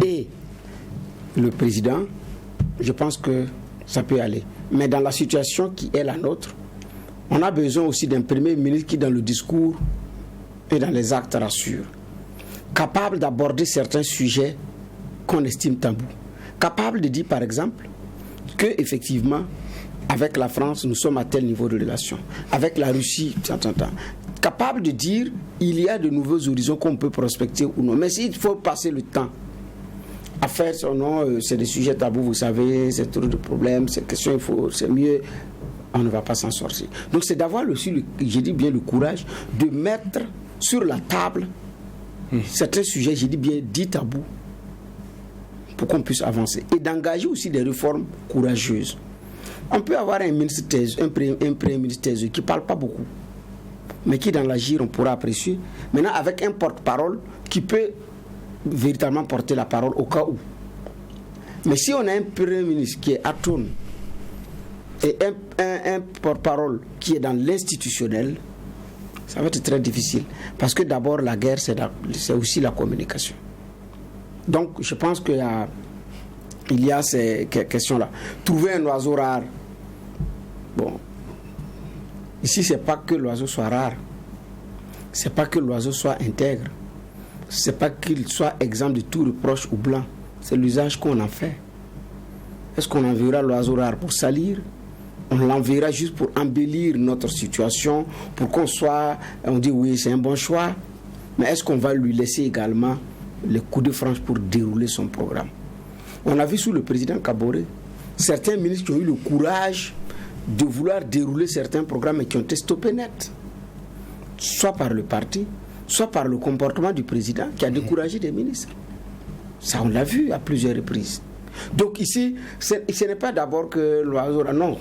et le président, je pense que ça peut aller. Mais dans la situation qui est la nôtre, on a besoin aussi d'un Premier ministre qui, dans le discours et dans les actes, rassure. Capable d'aborder certains sujets qu'on estime tabous. Capable de dire, par exemple, que effectivement, avec la France, nous sommes à tel niveau de relation. Avec la Russie, capable de dire il y a de nouveaux horizons qu'on peut prospecter ou non. Mais s'il faut passer le temps à faire son nom, c'est des sujets tabous, vous savez, c'est trop de problèmes, ces questions, c'est mieux, on ne va pas s'en sortir. Donc c'est d'avoir aussi, je dis bien, le courage de mettre sur la table certains sujets, je dis bien, dits tabous, pour qu'on puisse avancer. Et d'engager aussi des réformes courageuses. On peut avoir un ministre taiseux, un premier ministre taiseux qui ne parle pas beaucoup, mais qui dans l'agir on pourra apprécier. Maintenant avec un porte-parole qui peut véritablement porter la parole au cas où. Mais si on a un premier ministre qui est atone et un porte-parole qui est dans l'institutionnel, ça va être très difficile. Parce que d'abord la guerre c'est aussi la communication. Donc je pense qu'il y a ces questions-là. Trouver un oiseau rare. Bon, ici, c'est pas que l'oiseau soit rare. C'est pas que l'oiseau soit intègre. C'est pas qu'il soit exempt de tout reproche ou blanc. C'est l'usage qu'on en fait. Est-ce qu'on enverra l'oiseau rare pour salir? On l'enverra juste pour embellir notre situation, pour qu'on soit... On dit oui, c'est un bon choix. Mais est-ce qu'on va lui laisser également les coups de franche pour dérouler son programme. On a vu sous le président Kaboré certains ministres qui ont eu le courage de vouloir dérouler certains programmes et qui ont été stoppés net, soit par le parti, soit par le comportement du président qui a découragé des ministres. Ça, on l'a vu à plusieurs reprises. Donc ici, ce n'est pas d'abord que l'oiseau... Non,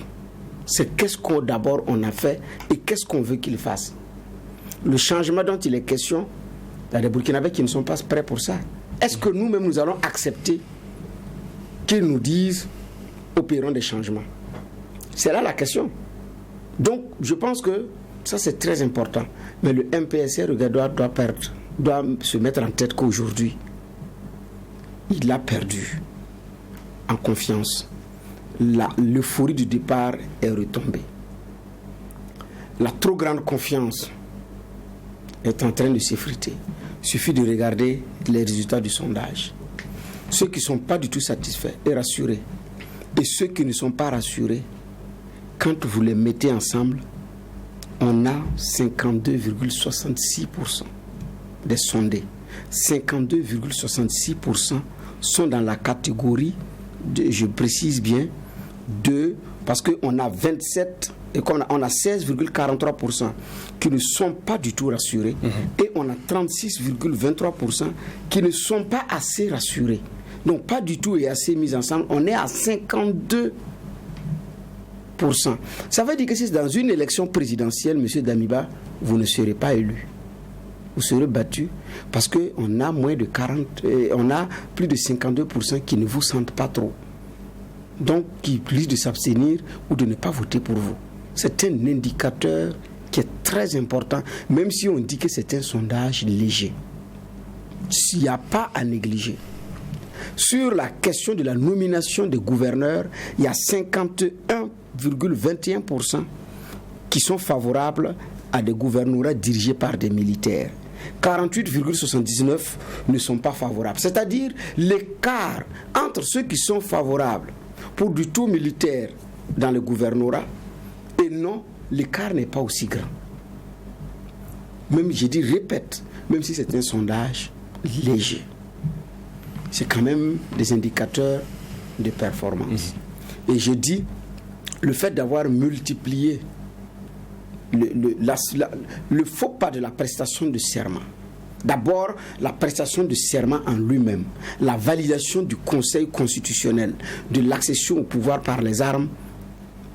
c'est qu'est-ce qu'on d'abord on a fait et qu'est-ce qu'on veut qu'il fasse. Le changement dont il est question, il y a des Burkinabés qui ne sont pas prêts pour ça. Est-ce que nous-mêmes, nous allons accepter qu'ils nous disent opérons des changements? C'est là la question. Donc, je pense que ça, c'est très important. Mais le MPSR doit se mettre en tête qu'aujourd'hui, il a perdu en confiance. L'euphorie du départ est retombée. La trop grande confiance est en train de s'effriter. Il suffit de regarder les résultats du sondage. Ceux qui ne sont pas du tout satisfaits et rassurés, et ceux qui ne sont pas rassurés, quand vous les mettez ensemble, on a 52,66% des sondés. 52,66% sont dans la catégorie, je précise bien, parce qu'on a 27, et comme on a 16,43% qui ne sont pas du tout rassurés, et on a 36,23% qui ne sont pas assez rassurés. Donc pas du tout et assez mis ensemble, on est à 52%. Ça veut dire que si dans une élection présidentielle, M. Damiba, vous ne serez pas élu. Vous serez battu parce qu'on a moins de 40, on a plus de 52% qui ne vous sentent pas trop. Donc, qui risquent de s'abstenir ou de ne pas voter pour vous. C'est un indicateur qui est très important, même si on dit que c'est un sondage léger. S'il n'y a pas à négliger. Sur la question de la nomination des gouverneurs, il y a 51,21% qui sont favorables à des gouvernorats dirigés par des militaires. 48,79% ne sont pas favorables. C'est-à-dire l'écart entre ceux qui sont favorables pour du tout militaire dans le gouvernorat et non, l'écart n'est pas aussi grand. Même, je dis, répète, même si c'est un sondage léger, c'est quand même des indicateurs de performance. Et je dis, le fait d'avoir multiplié le faux pas de la prestation de serment. D'abord, la prestation de serment en lui-même, la validation du Conseil constitutionnel, de l'accession au pouvoir par les armes,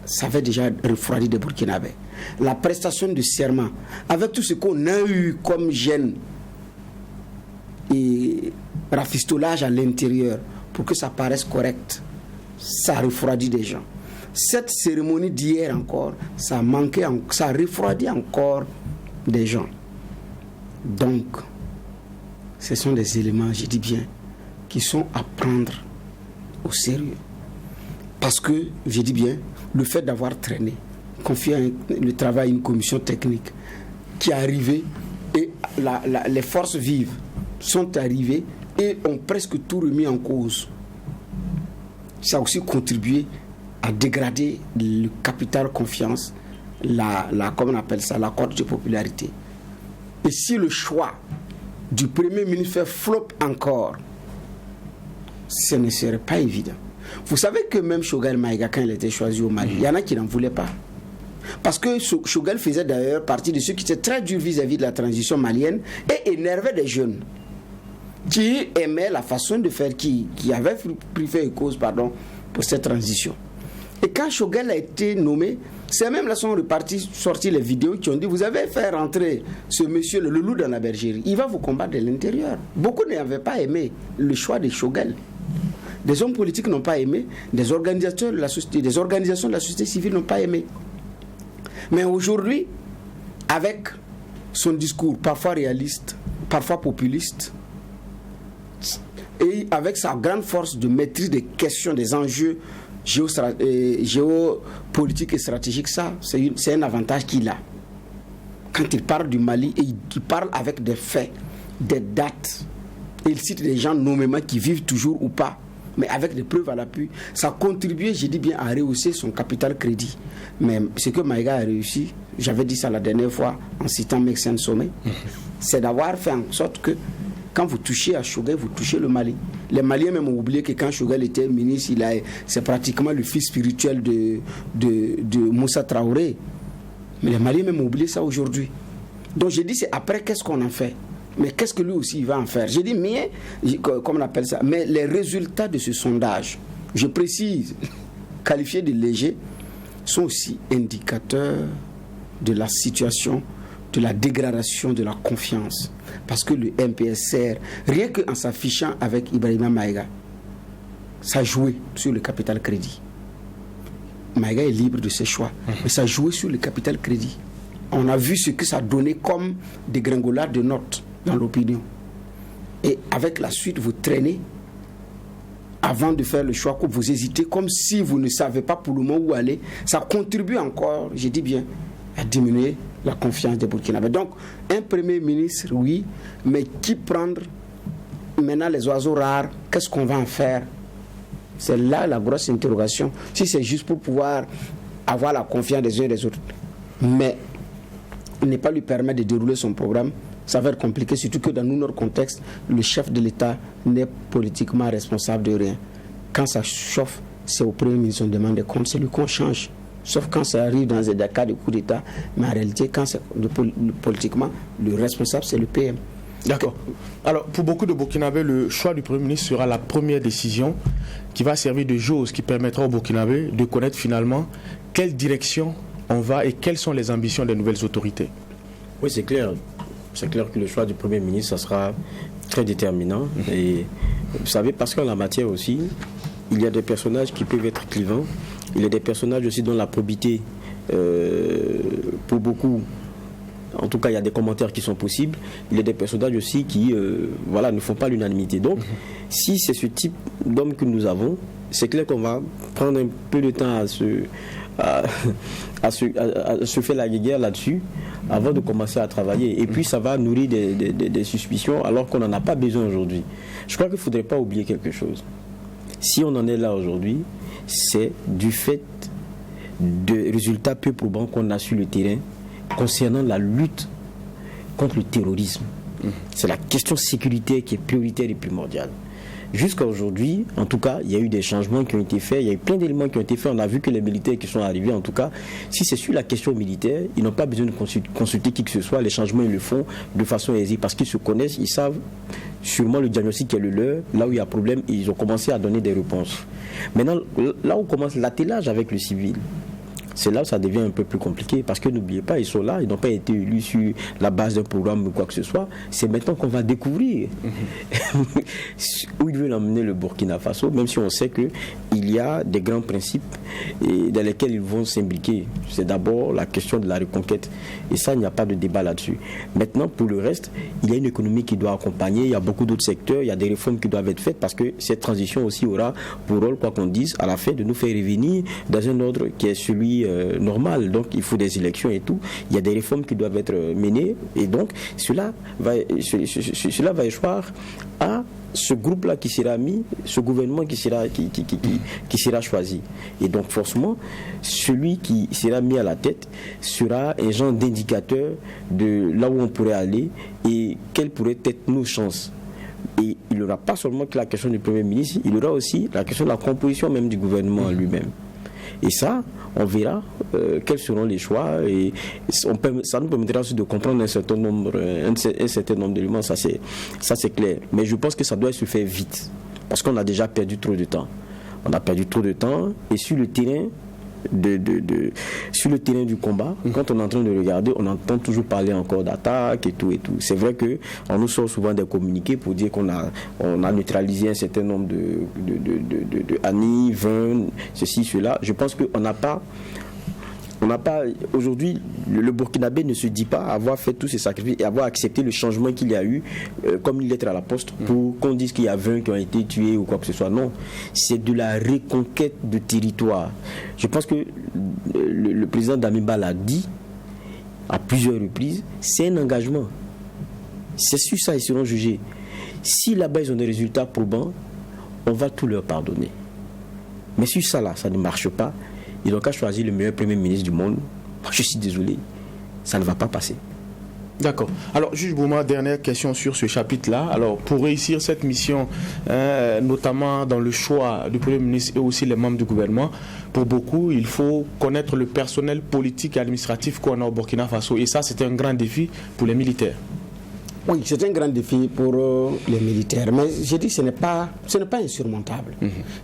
ça avait déjà refroidi des Burkinabés. La prestation de serment, avec tout ce qu'on a eu comme gêne et rafistolage à l'intérieur, pour que ça paraisse correct, ça refroidit des gens. Cette cérémonie d'hier encore, ça refroidit encore des gens. Donc, ce sont des éléments, je dis bien, qui sont à prendre au sérieux. Parce que, je dis bien, le fait d'avoir traîné, confié le travail à une commission technique qui est arrivée et les forces vives sont arrivées et ont presque tout remis en cause. Ça a aussi contribué à dégrader le capital confiance, comment on appelle ça, la cote de popularité. Et si le choix du Premier ministre fait flop encore, ce ne serait pas évident. Vous savez que même Choguel Maïga, quand il était choisi au Mali, il y en a qui n'en voulaient pas. Parce que Choguel faisait d'ailleurs partie de ceux qui étaient très durs vis-à-vis de la transition malienne et énervaient des jeunes qui aimaient la façon de faire, qui avaient pris fait et cause, pour cette transition. Et quand Choguel a été nommé, c'est même là sont sortis les vidéos qui ont dit, vous avez fait rentrer ce monsieur, le loup dans la bergerie, il va vous combattre de l'intérieur. Beaucoup n'avaient pas aimé le choix de Choguel. Des hommes politiques n'ont pas aimé, des organisations de la société civile n'ont pas aimé. Mais aujourd'hui, avec son discours parfois réaliste, parfois populiste, et avec sa grande force de maîtrise des questions, des enjeux géopolitiques et stratégiques, ça, c'est un avantage qu'il a. Quand il parle du Mali, et il parle avec des faits, des dates, et il cite des gens nommément qui vivent toujours ou pas, mais avec des preuves à l'appui, ça a contribué, je dis bien, à rehausser son capital crédit. Mais ce que Maïga a réussi, j'avais dit ça la dernière fois en citant Mexen Sommet, c'est d'avoir fait en sorte que Quand vous touchez à Choguel, vous touchez le Mali. Les Maliens même ont oublié que quand Choguel était ministre, c'est pratiquement le fils spirituel de Moussa Traoré. Mais les Maliens même ont oublié ça aujourd'hui. Donc j'ai dit, c'est après, qu'est-ce qu'on en fait? Mais qu'est-ce que lui aussi il va en faire? J'ai dit, mais, comme on appelle ça, mais les résultats de ce sondage, je précise, qualifiés de légers, sont aussi indicateurs de la situation, de la dégradation de la confiance. Parce que le MPSR, rien qu'en s'affichant avec Ibrahima Maïga, ça jouait sur le capital crédit. Maïga est libre de ses choix, mais ça jouait sur le capital crédit. On a vu ce que ça donnait comme dégringolade de notes dans l'opinion. Et avec la suite, vous traînez avant de faire le choix, que vous hésitez, comme si vous ne savez pas pour le moment où aller. Ça contribue encore, j'ai dit bien, à diminuer la confiance des Burkinabés. Donc, un premier ministre, oui, mais qui prendre maintenant les oiseaux rares, qu'est-ce qu'on va en faire? C'est là la grosse interrogation. Si c'est juste pour pouvoir avoir la confiance des uns et des autres, mais ne pas lui permettre de dérouler son programme, ça va être compliqué, surtout que dans notre contexte, le chef de l'État n'est politiquement responsable de rien. Quand ça chauffe, c'est au premier ministre qu'on demande des comptes, c'est lui qu'on change. Sauf quand ça arrive dans des cas de coup d'État, mais en réalité, quand c'est politiquement, le responsable, c'est le PM. D'accord. Alors, pour beaucoup de Burkinabés, le choix du Premier ministre sera la première décision qui va servir de jauge, qui permettra aux Burkinabés de connaître finalement quelle direction on va et quelles sont les ambitions des nouvelles autorités. Oui, c'est clair. C'est clair que le choix du Premier ministre, ça sera très déterminant. Et vous savez, parce qu'en la matière aussi, il y a des personnages qui peuvent être clivants. Il y a des personnages aussi dont la probité, pour beaucoup, en tout cas, il y a des commentaires qui sont possibles. Il y a des personnages aussi qui ne font pas l'unanimité. Donc, si c'est ce type d'homme que nous avons, c'est clair qu'on va prendre un peu de temps à se faire la guerre là-dessus avant de commencer à travailler. Et puis, ça va nourrir des suspicions alors qu'on n'en a pas besoin aujourd'hui. Je crois qu'il ne faudrait pas oublier quelque chose. Si on en est là aujourd'hui, c'est du fait de résultats peu probants qu'on a sur le terrain concernant la lutte contre le terrorisme. C'est la question sécuritaire qui est prioritaire et primordiale. Jusqu'à aujourd'hui, en tout cas, il y a eu des changements qui ont été faits, il y a eu plein d'éléments qui ont été faits. On a vu que les militaires qui sont arrivés, en tout cas, si c'est sur la question militaire, ils n'ont pas besoin de consulter qui que ce soit. Les changements, ils le font de façon aisée parce qu'ils se connaissent, ils savent sûrement le diagnostic qui est le leur. Là où il y a problème, ils ont commencé à donner des réponses. Maintenant, là où commence l'attelage avec le civil, c'est là où ça devient un peu plus compliqué parce que n'oubliez pas, ils sont là, ils n'ont pas été élus sur la base d'un programme ou quoi que ce soit. C'est maintenant qu'on va découvrir où ils veulent emmener le Burkina Faso, même si on sait qu'il y a des grands principes dans lesquels ils vont s'imbriquer. C'est d'abord la question de la reconquête et ça, il n'y a pas de débat là-dessus. Maintenant, pour le reste, il y a une économie qui doit accompagner, il y a beaucoup d'autres secteurs, il y a des réformes qui doivent être faites parce que cette transition aussi aura pour rôle, quoi qu'on dise, à la fin de nous faire revenir dans un ordre qui est celui normal. Donc il faut des élections et tout. Il y a des réformes qui doivent être menées et donc cela va échoir à ce groupe-là qui sera mis, ce gouvernement qui sera choisi. Et donc forcément, celui qui sera mis à la tête sera un genre d'indicateur de là où on pourrait aller et quelles pourraient être nos chances. Et il n'y aura pas seulement que la question du Premier ministre, il y aura aussi la question de la composition même du gouvernement lui-même. Et ça, on verra quels seront les choix et ça nous permettra aussi de comprendre un certain nombre d'éléments, ça c'est clair. Mais je pense que ça doit se faire vite parce qu'on a déjà perdu trop de temps. On a perdu trop de temps et sur le terrain sur le terrain du combat, quand on est en train de regarder, on entend toujours parler encore d'attaque et tout et tout. C'est vrai qu'on nous sort souvent des communiqués pour dire qu'on a neutralisé un certain nombre de ANI, 20, ceci, cela. Je pense qu'on n'a pas aujourd'hui, le Burkinabé ne se dit pas avoir fait tous ces sacrifices et avoir accepté le changement qu'il y a eu comme une lettre à la poste pour qu'on dise qu'il y a 20 qui ont été tués ou quoi que ce soit. Non, c'est de la reconquête de territoire. Je pense que le président Damiba l'a dit à plusieurs reprises, c'est un engagement. C'est sur ça ils seront jugés. Si là-bas ils ont des résultats probants, on va tout leur pardonner. Mais sur ça là, ça ne marche pas. Ils n'ont qu'à choisir le meilleur Premier ministre du monde. Je suis désolé, ça ne va pas passer. D'accord. Alors, juge Bouma, dernière question sur ce chapitre-là. Alors, pour réussir cette mission, notamment dans le choix du Premier ministre et aussi les membres du gouvernement, pour beaucoup, il faut connaître le personnel politique et administratif qu'on a au Burkina Faso. Et ça, c'est un grand défi pour les militaires. Oui, c'est un grand défi pour les militaires. Mais je dis, ce n'est pas insurmontable.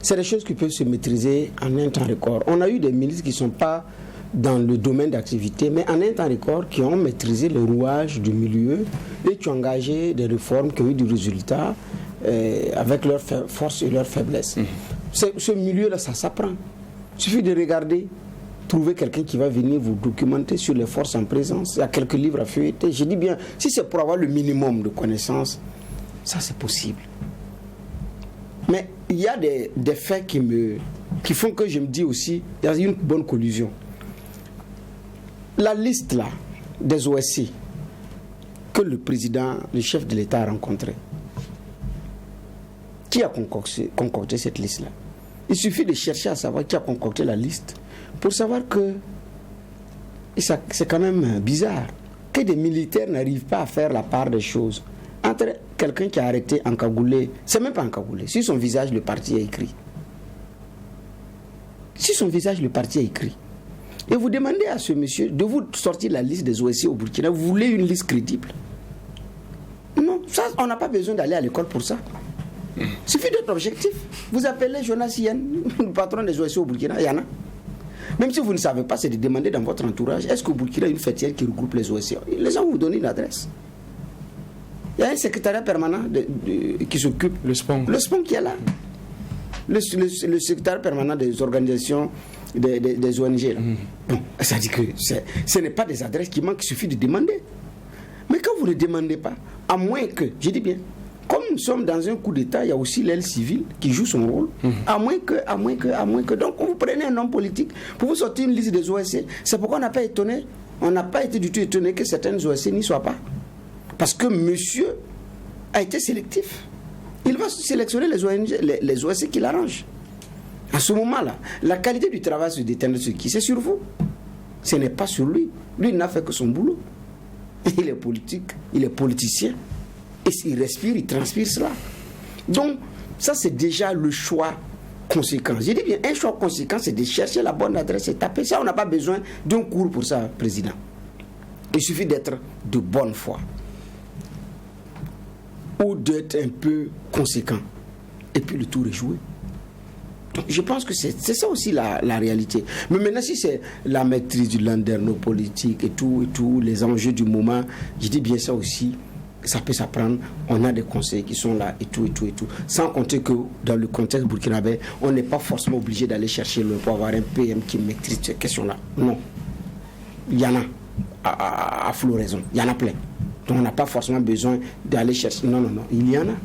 C'est des choses qui peuvent se maîtriser en un temps record. On a eu des milices qui ne sont pas dans le domaine d'activité, mais en un temps record, qui ont maîtrisé le rouage du milieu et qui ont engagé des réformes qui ont eu du résultat avec leurs forces et leurs faiblesses. Ce milieu-là, ça s'apprend. Il suffit de regarder, trouver quelqu'un qui va venir vous documenter sur les forces en présence. Il y a quelques livres à feuilleter. Je dis bien, si c'est pour avoir le minimum de connaissances, ça c'est possible. Mais il y a des faits qui font que je me dis aussi, il y a une bonne collusion. La liste là des OSC que le président, le chef de l'État a rencontré, qui a concocté cette liste là? Il suffit de chercher à savoir qui a concocté la liste pour savoir que c'est quand même bizarre que des militaires n'arrivent pas à faire la part des choses entre quelqu'un qui a arrêté encagoulé, c'est même pas encagoulé, sur son visage le parti est écrit. Sur son visage le parti est écrit. Et vous demandez à ce monsieur de vous sortir la liste des OSC au Burkina. Vous voulez une liste crédible? Non, ça, on n'a pas besoin d'aller à l'école pour ça. Il suffit d'être objectif. Vous appelez Jonas Yen, le patron des OSC au Burkina, il y en a. Même si vous ne savez pas, c'est de demander dans votre entourage, est-ce qu'au Burkina il y a une fêtière qui regroupe les OSC? Les gens vont vous donner une adresse. Il y a un secrétariat permanent qui s'occupe. Le SPON qui est là. Le secrétaire permanent des organisations des ONG. Là. Bon, ça dit que ce n'est pas des adresses qui manquent, il suffit de demander. Mais quand vous ne demandez pas, à moins que, je dis bien, comme nous sommes dans un coup d'État, il y a aussi l'aile civile qui joue son rôle. À moins que. Donc, vous prenez un homme politique pour vous sortir une liste des OSC. C'est pourquoi on n'a pas étonné. On n'a pas été du tout étonné que certaines OSC n'y soient pas. Parce que monsieur a été sélectif. Il va sélectionner les ONG, les OSC qui l'arrangent. À ce moment-là, la qualité du travail se détermine sur qui? C'est sur vous. Ce n'est pas sur lui. Lui, il n'a fait que son boulot. Il est politique, il est politicien. Et s'il respire, il transpire cela. Donc, ça, c'est déjà le choix conséquent. J'ai dit bien, un choix conséquent, c'est de chercher la bonne adresse et taper. Ça, on n'a pas besoin d'un cours pour ça, président. Il suffit d'être de bonne foi. Ou d'être un peu conséquent. Et puis le tour est joué. Donc je pense que c'est ça aussi la réalité. Mais maintenant, si c'est la maîtrise du landerneau politique et tout, les enjeux du moment, je dis bien ça aussi, ça peut s'apprendre. On a des conseils qui sont là et tout. Sans compter que dans le contexte burkinabé, on n'est pas forcément obligé d'aller chercher loin pour avoir un PM qui maîtrise ces questions-là. Non. Il y en a à floraison. Il y en a plein. Donc on n'a pas forcément besoin d'aller chercher. Non. Il y en a.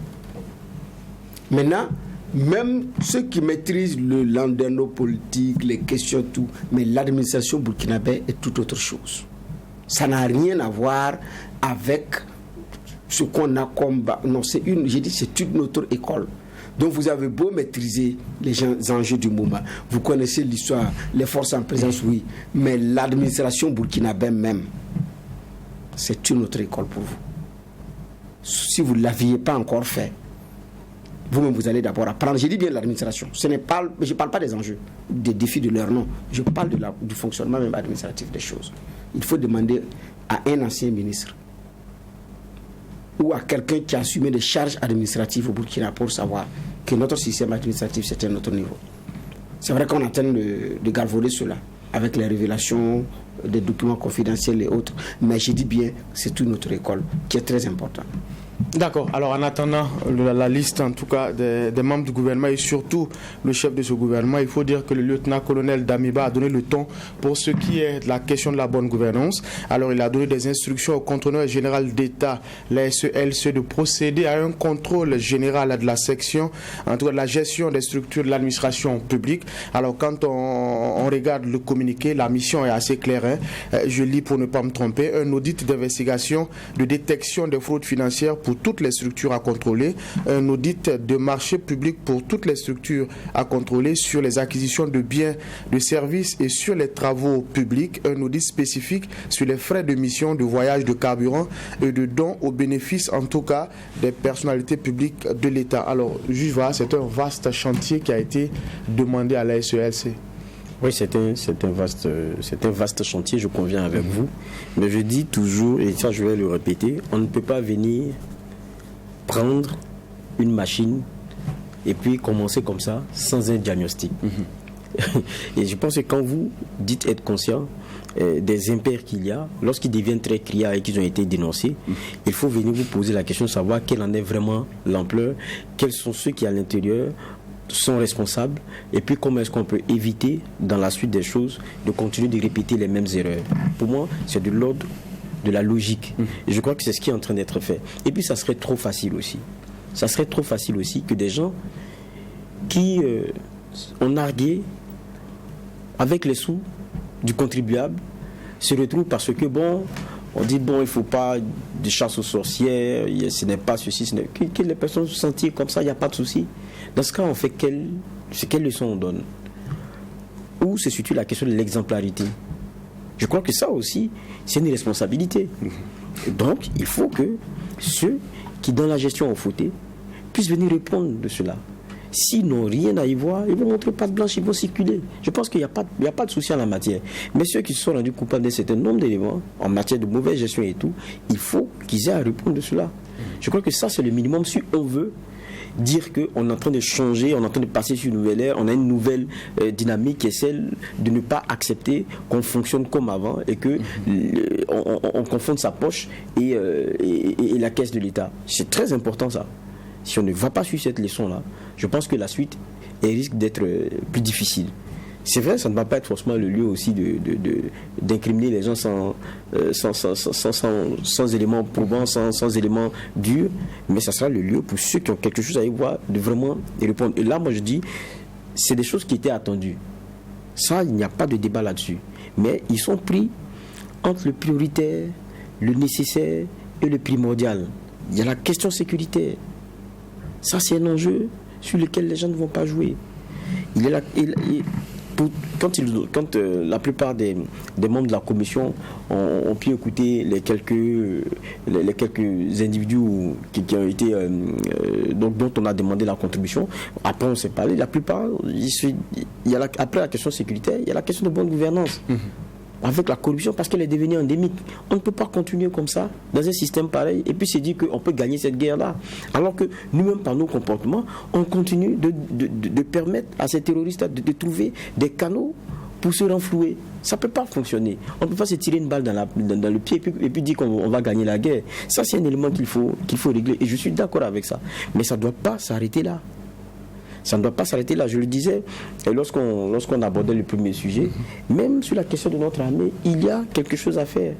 Maintenant, même ceux qui maîtrisent le landerneau politique, les questions, tout, mais l'administration burkinabé est tout autre chose. Ça n'a rien à voir avec ce qu'on a comme... Non, c'est une autre école. Donc vous avez beau maîtriser les enjeux du moment, vous connaissez l'histoire, les forces en présence, oui, mais l'administration burkinabé même, c'est une autre école pour vous. Si vous ne l'aviez pas encore fait, vous-même vous allez d'abord apprendre. Je dis bien l'administration. Je ne parle pas des enjeux, des défis de leur nom. Je parle du fonctionnement même administratif des choses. Il faut demander à un ancien ministre ou à quelqu'un qui a assumé des charges administratives au Burkina pour savoir que notre système administratif c'est un autre niveau. C'est vrai qu'on est en train de galvauder cela avec les révélations des documents confidentiels et autres, mais je dis bien c'est une autre école qui est très importante. D'accord. Alors en attendant la liste en tout cas des membres du gouvernement et surtout le chef de ce gouvernement, il faut dire que le lieutenant-colonel Damiba a donné le ton pour ce qui est de la question de la bonne gouvernance. Alors il a donné des instructions au contrôleur général d'État, la SELC, de procéder à un contrôle général de la section, en tout cas de la gestion des structures de l'administration publique. Alors quand on regarde le communiqué, la mission est assez claire. Je lis pour ne pas me tromper, un audit d'investigation de détection des fraudes financières pour toutes les structures à contrôler, un audit de marché public pour toutes les structures à contrôler sur les acquisitions de biens, de services et sur les travaux publics, un audit spécifique sur les frais de mission, de voyage, de carburant et de dons au bénéfice, en tout cas, des personnalités publiques de l'État. Alors, juge, voilà, c'est un vaste chantier qui a été demandé à la SELC. Oui, c'est un vaste chantier, je conviens avec vous. Mais je dis toujours, et ça je vais le répéter, on ne peut pas venir prendre une machine et puis commencer comme ça sans un diagnostic. Et je pense que quand vous dites être conscient des impairs qu'il y a, lorsqu'ils deviennent très criards et qu'ils ont été dénoncés, il faut venir vous poser la question de savoir quelle en est vraiment l'ampleur, quels sont ceux qui à l'intérieur sont responsables, et puis comment est-ce qu'on peut éviter dans la suite des choses de continuer de répéter les mêmes erreurs. Pour moi, c'est de l'ordre de la logique. Et je crois que c'est ce qui est en train d'être fait. Et puis ça serait trop facile aussi. Ça serait trop facile aussi que des gens qui ont nargué avec les sous du contribuable se retrouvent parce que on dit il ne faut pas de chasse aux sorcières, ce n'est pas ceci, ce n'est que les personnes se sentent comme ça, il n'y a pas de souci. Dans ce cas, on fait quelle leçon on donne? Où se situe la question de l'exemplarité? Je crois que ça aussi, c'est une responsabilité. Donc, il faut que ceux qui, dans la gestion ont fauté, puissent venir répondre de cela. S'ils n'ont rien à y voir, ils vont montrer patte blanche, ils vont circuler. Je pense qu'il n'y a pas de souci en la matière. Mais ceux qui se sont rendus coupables d'un certain nombre d'éléments, en matière de mauvaise gestion et tout, il faut qu'ils aient à répondre de cela. Je crois que ça, c'est le minimum si on veut dire qu'on est en train de changer, on est en train de passer sur une nouvelle ère, on a une nouvelle dynamique qui est celle de ne pas accepter qu'on fonctionne comme avant et que on confonde sa poche et la caisse de l'État. C'est très important ça. Si on ne va pas suivre cette leçon-là, je pense que la suite risque d'être plus difficile. C'est vrai, ça ne va pas être forcément le lieu aussi d'incriminer les gens sans éléments probants, sans éléments durs, mais ça sera le lieu pour ceux qui ont quelque chose à y voir de vraiment y répondre. Et là, moi je dis, c'est des choses qui étaient attendues. Ça, il n'y a pas de débat là-dessus. Mais ils sont pris entre le prioritaire, le nécessaire et le primordial. Il y a la question sécuritaire. Ça, c'est un enjeu sur lequel les gens ne vont pas jouer. Quand la plupart des membres de la commission ont pu écouter les quelques individus qui ont été dont on a demandé la contribution, après on s'est parlé, la plupart, après la question sécuritaire, il y a la question de bonne gouvernance. Avec la corruption, parce qu'elle est devenue endémique. On ne peut pas continuer comme ça, dans un système pareil, et puis se dire qu'on peut gagner cette guerre-là. Alors que nous-mêmes, par nos comportements, on continue de permettre à ces terroristes de trouver des canaux pour se renflouer. Ça ne peut pas fonctionner. On ne peut pas se tirer une balle dans le pied et puis dire qu'on va gagner la guerre. Ça, c'est un élément qu'il faut régler. Et je suis d'accord avec ça. Mais ça ne doit pas s'arrêter là. Ça ne doit pas s'arrêter là. Je le disais lorsqu'on abordait le premier sujet, même sur la question de notre armée, il y a quelque chose à faire.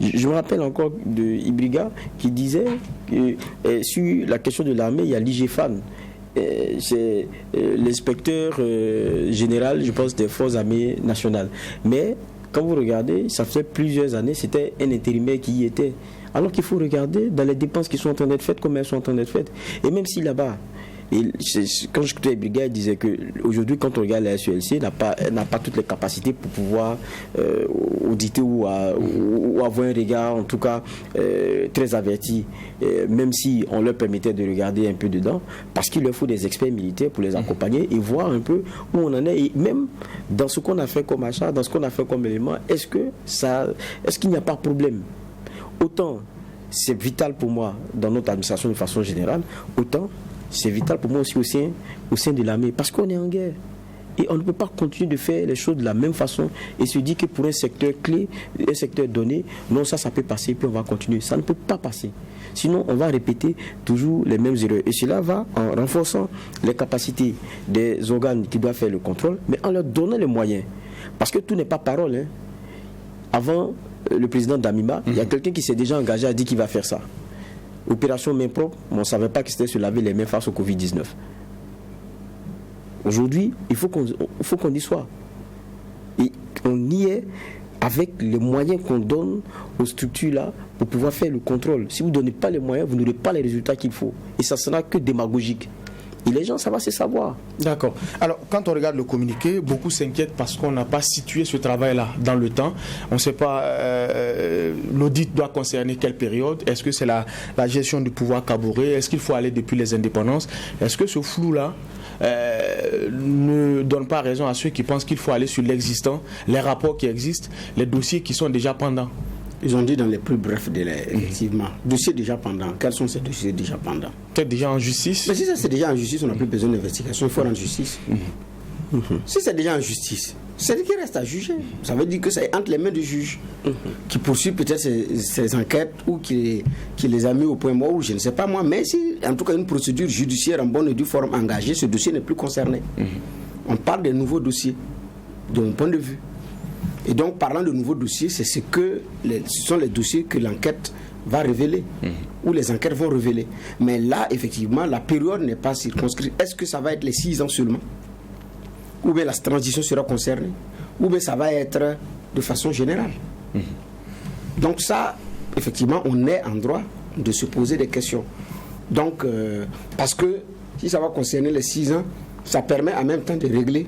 Je me rappelle encore de Ibriga qui disait que sur la question de l'armée, il y a l'IGFAN. C'est l'inspecteur général, je pense, des forces armées nationales. Mais quand vous regardez, ça fait plusieurs années, c'était un intérimaire qui y était. Alors qu'il faut regarder dans les dépenses qui sont en train d'être faites, comment elles sont en train d'être faites. Et même si là-bas, quand j'écoutais Ibriga, il disait qu'aujourd'hui, quand on regarde la SELC, n'a pas toutes les capacités pour pouvoir auditer ou avoir un regard, en tout cas, très averti, même si on leur permettait de regarder un peu dedans, parce qu'il leur faut des experts militaires pour les accompagner et voir un peu où on en est. Et même dans ce qu'on a fait comme achat, dans ce qu'on a fait comme élément, est-ce qu'il n'y a pas de problème? Autant c'est vital pour moi dans notre administration de façon générale, autant c'est vital pour moi aussi au sein de l'armée, parce qu'on est en guerre. Et on ne peut pas continuer de faire les choses de la même façon et se dire que pour un secteur clé, un secteur donné, non, ça peut passer, puis on va continuer. Ça ne peut pas passer. Sinon, on va répéter toujours les mêmes erreurs. Et cela va en renforçant les capacités des organes qui doivent faire le contrôle, mais en leur donnant les moyens. Parce que tout n'est pas parole. Hein. Avant le président d'Amima, il y a quelqu'un qui s'est déjà engagé à dire qu'il va faire ça. Opération main propre, on ne savait pas que c'était se laver les mains face au Covid-19. Aujourd'hui, il faut qu'on y soit. Et on y est avec les moyens qu'on donne aux structures là pour pouvoir faire le contrôle. Si vous ne donnez pas les moyens, vous n'aurez pas les résultats qu'il faut. Et ça ne sera que démagogique. Et les gens, ça va se savoir. D'accord. Alors, quand on regarde le communiqué, beaucoup s'inquiètent parce qu'on n'a pas situé ce travail-là dans le temps. On ne sait pas, l'audit doit concerner quelle période. Est-ce que c'est la gestion du pouvoir cabouré? Est-ce qu'il faut aller depuis les indépendances? Est-ce que ce flou-là ne donne pas raison à ceux qui pensent qu'il faut aller sur l'existant, les rapports qui existent, les dossiers qui sont déjà pendants? Ils ont dit dans les plus brefs délais, effectivement. Dossiers déjà pendants. Quels sont ces dossiers déjà pendants? Peut-être déjà en justice? Mais si ça c'est déjà en justice, on n'a plus besoin d'investigation, il faut rendre justice. Si c'est déjà en justice, c'est qu'il reste à juger. Ça veut dire que c'est entre les mains du juge qui poursuit peut-être ces enquêtes ou qui les a mis au point mort, ou je ne sais pas moi. Mais si, en tout cas, une procédure judiciaire en bonne et due forme engagée, ce dossier n'est plus concerné. On parle des nouveaux dossiers, de mon point de vue. Et donc, parlant de nouveaux dossiers, ce sont les dossiers que l'enquête va révéler, ou les enquêtes vont révéler. Mais là, effectivement, la période n'est pas circonscrite. Est-ce que ça va être les 6 ans seulement? Ou bien la transition sera concernée? Ou bien ça va être de façon générale? Donc ça, effectivement, on est en droit de se poser des questions. Donc, parce que si ça va concerner les 6 ans, ça permet en même temps de régler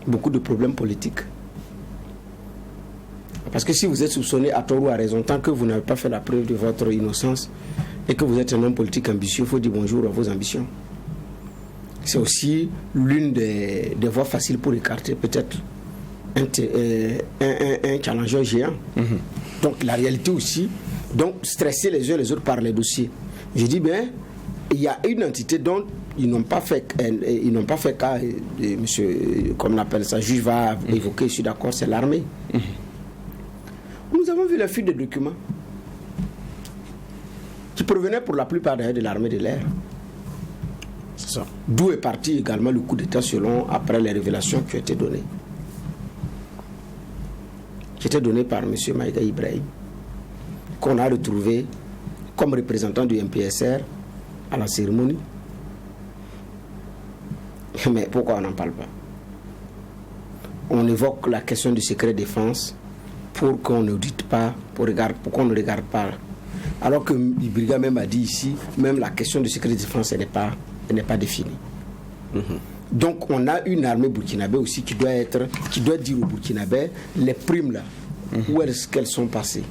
beaucoup de problèmes politiques. Parce que si vous êtes soupçonné à tort ou à raison, tant que vous n'avez pas fait la preuve de votre innocence et que vous êtes un homme politique ambitieux, il faut dire bonjour à vos ambitions. C'est aussi l'une des voies faciles pour écarter peut-être un challenger géant. Donc la réalité aussi, donc stresser les uns les autres par les dossiers. Je dis bien, il y a une entité dont ils n'ont pas fait cas, monsieur, comme on appelle ça, juge va évoquer, je suis d'accord, c'est l'armée. Nous avons vu la fuite de documents qui provenaient pour la plupart d'ailleurs de l'armée de l'air. C'est ça. D'où est parti également le coup d'État selon après les révélations qui ont été données. Qui étaient données par M. Maïga Ibrahim, qu'on a retrouvé comme représentant du MPSR à la cérémonie. Mais pourquoi on n'en parle pas? On évoque la question du secret défense pour qu'on n'audite pas, pour qu'on ne regarde pas. Alors que Ibriga même a dit ici, même la question du secret défense, elle n'est pas définie. Donc on a une armée burkinabé aussi qui doit dire aux Burkinabés les primes là, où est-ce qu'elles sont passées.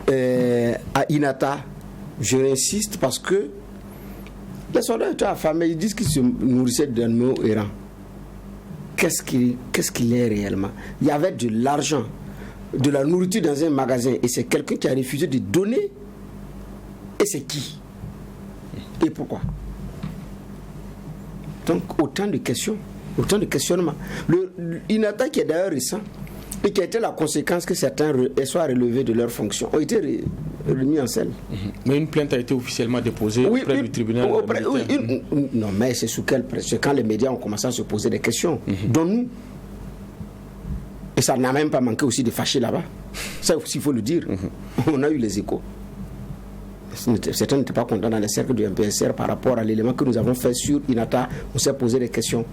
À Inata, je réinsiste parce que les soldats étaient affamés, ils disent qu'ils se nourrissaient d'animaux errants. Qu'est-ce qu'il est réellement? Il y avait de l'argent, de la nourriture dans un magasin et c'est quelqu'un qui a refusé de donner. Et c'est qui? Et pourquoi? Donc autant de questions, autant de questionnements. Inata qui est d'ailleurs récent et qui a été la conséquence que certains soient relevés de leurs fonctions ont été remis en selle. Mais une plainte a été officiellement déposée auprès du tribunal militaire. Non, mais c'est sous quelle pression? Quand les médias ont commencé à se poser des questions, dont nous. Et ça n'a même pas manqué aussi de fâcher là-bas. Ça aussi, il faut le dire. On a eu les échos. Certains n'étaient pas contents dans les cercles du MPSR par rapport à l'élément que nous avons fait sur Inata. On s'est posé des questions.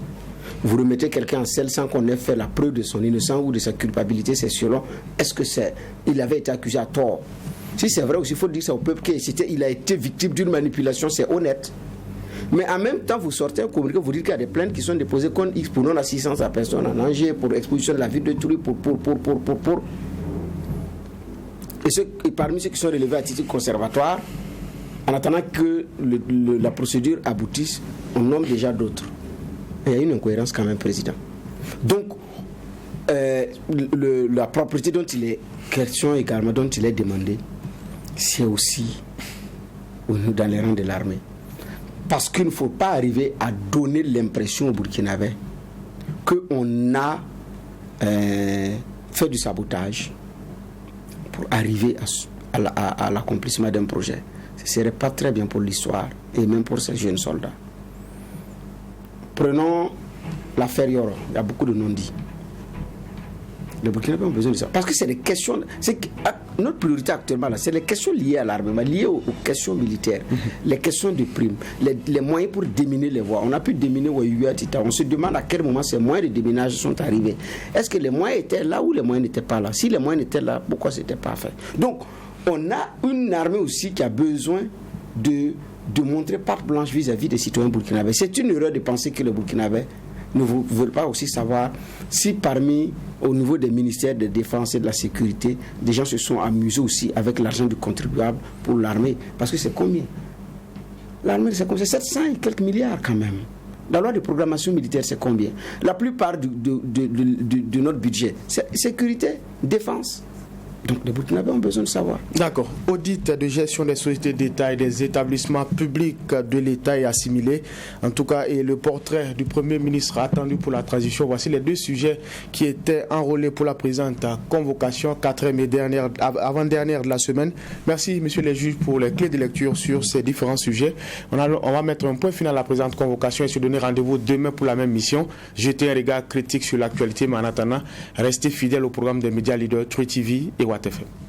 Vous remettez quelqu'un en selle sans qu'on ait fait la preuve de son innocence ou de sa culpabilité, c'est selon. Est-ce que il avait été accusé à tort? Si c'est vrai aussi, il faut dire ça au peuple qu'il a été victime d'une manipulation, c'est honnête. Mais en même temps, vous sortez un communiqué, vous dites qu'il y a des plaintes qui sont déposées contre X pour non-assistance à personne en danger, pour exposition de la vie de d'autrui, pour. Et parmi ceux qui sont relevés à titre conservatoire, en attendant que la procédure aboutisse, on nomme déjà d'autres. Il y a une incohérence quand même, président. Donc, la propriété dont il est question également, dont il est demandé, c'est aussi dans les rangs de l'armée. Parce qu'il ne faut pas arriver à donner l'impression aux Burkinabés qu'on a fait du sabotage pour arriver à l'accomplissement d'un projet. Ce ne serait pas très bien pour l'histoire et même pour ces jeunes soldats. Prenons l'affaire Yoro, il y a beaucoup de non-dits. les Burkinabés ont besoin de ça. Parce que c'est des questions. Notre priorité actuellement, là, c'est les questions liées à l'armement, liées aux questions militaires, les questions de primes, les moyens pour déminer les voies. On a pu déminer Wayuya Tita. On se demande à quel moment ces moyens de déminage sont arrivés. Est-ce que les moyens étaient là ou les moyens n'étaient pas là? Si les moyens étaient là, pourquoi ce n'était pas fait? Donc, on a une armée aussi qui a besoin de montrer patte blanche vis-à-vis des citoyens burkinabés. C'est une erreur de penser que les Burkinabés ne veulent pas aussi savoir si au niveau des ministères de défense et de la sécurité, des gens se sont amusés aussi avec l'argent du contribuable pour l'armée. Parce que c'est combien? L'armée, c'est combien? C'est 700 et quelques milliards quand même. La loi de programmation militaire, c'est combien? La plupart de notre budget, c'est sécurité, défense. Donc les Burkinabés ont besoin de savoir. D'accord. Audit de gestion des sociétés d'État et des établissements publics de l'État est assimilé. En tout cas, et le portrait du Premier ministre attendu pour la transition. Voici les deux sujets qui étaient enrôlés pour la présente convocation, 4e et avant-dernière de la semaine. Merci, messieurs les juges, pour les clés de lecture sur ces différents sujets. On va mettre un point final à la présente convocation et se donner rendez-vous demain pour la même mission. Jeter un regard critique sur l'actualité, mais en attendant, restez fidèles au programme des médias leaders True TV et WattFM.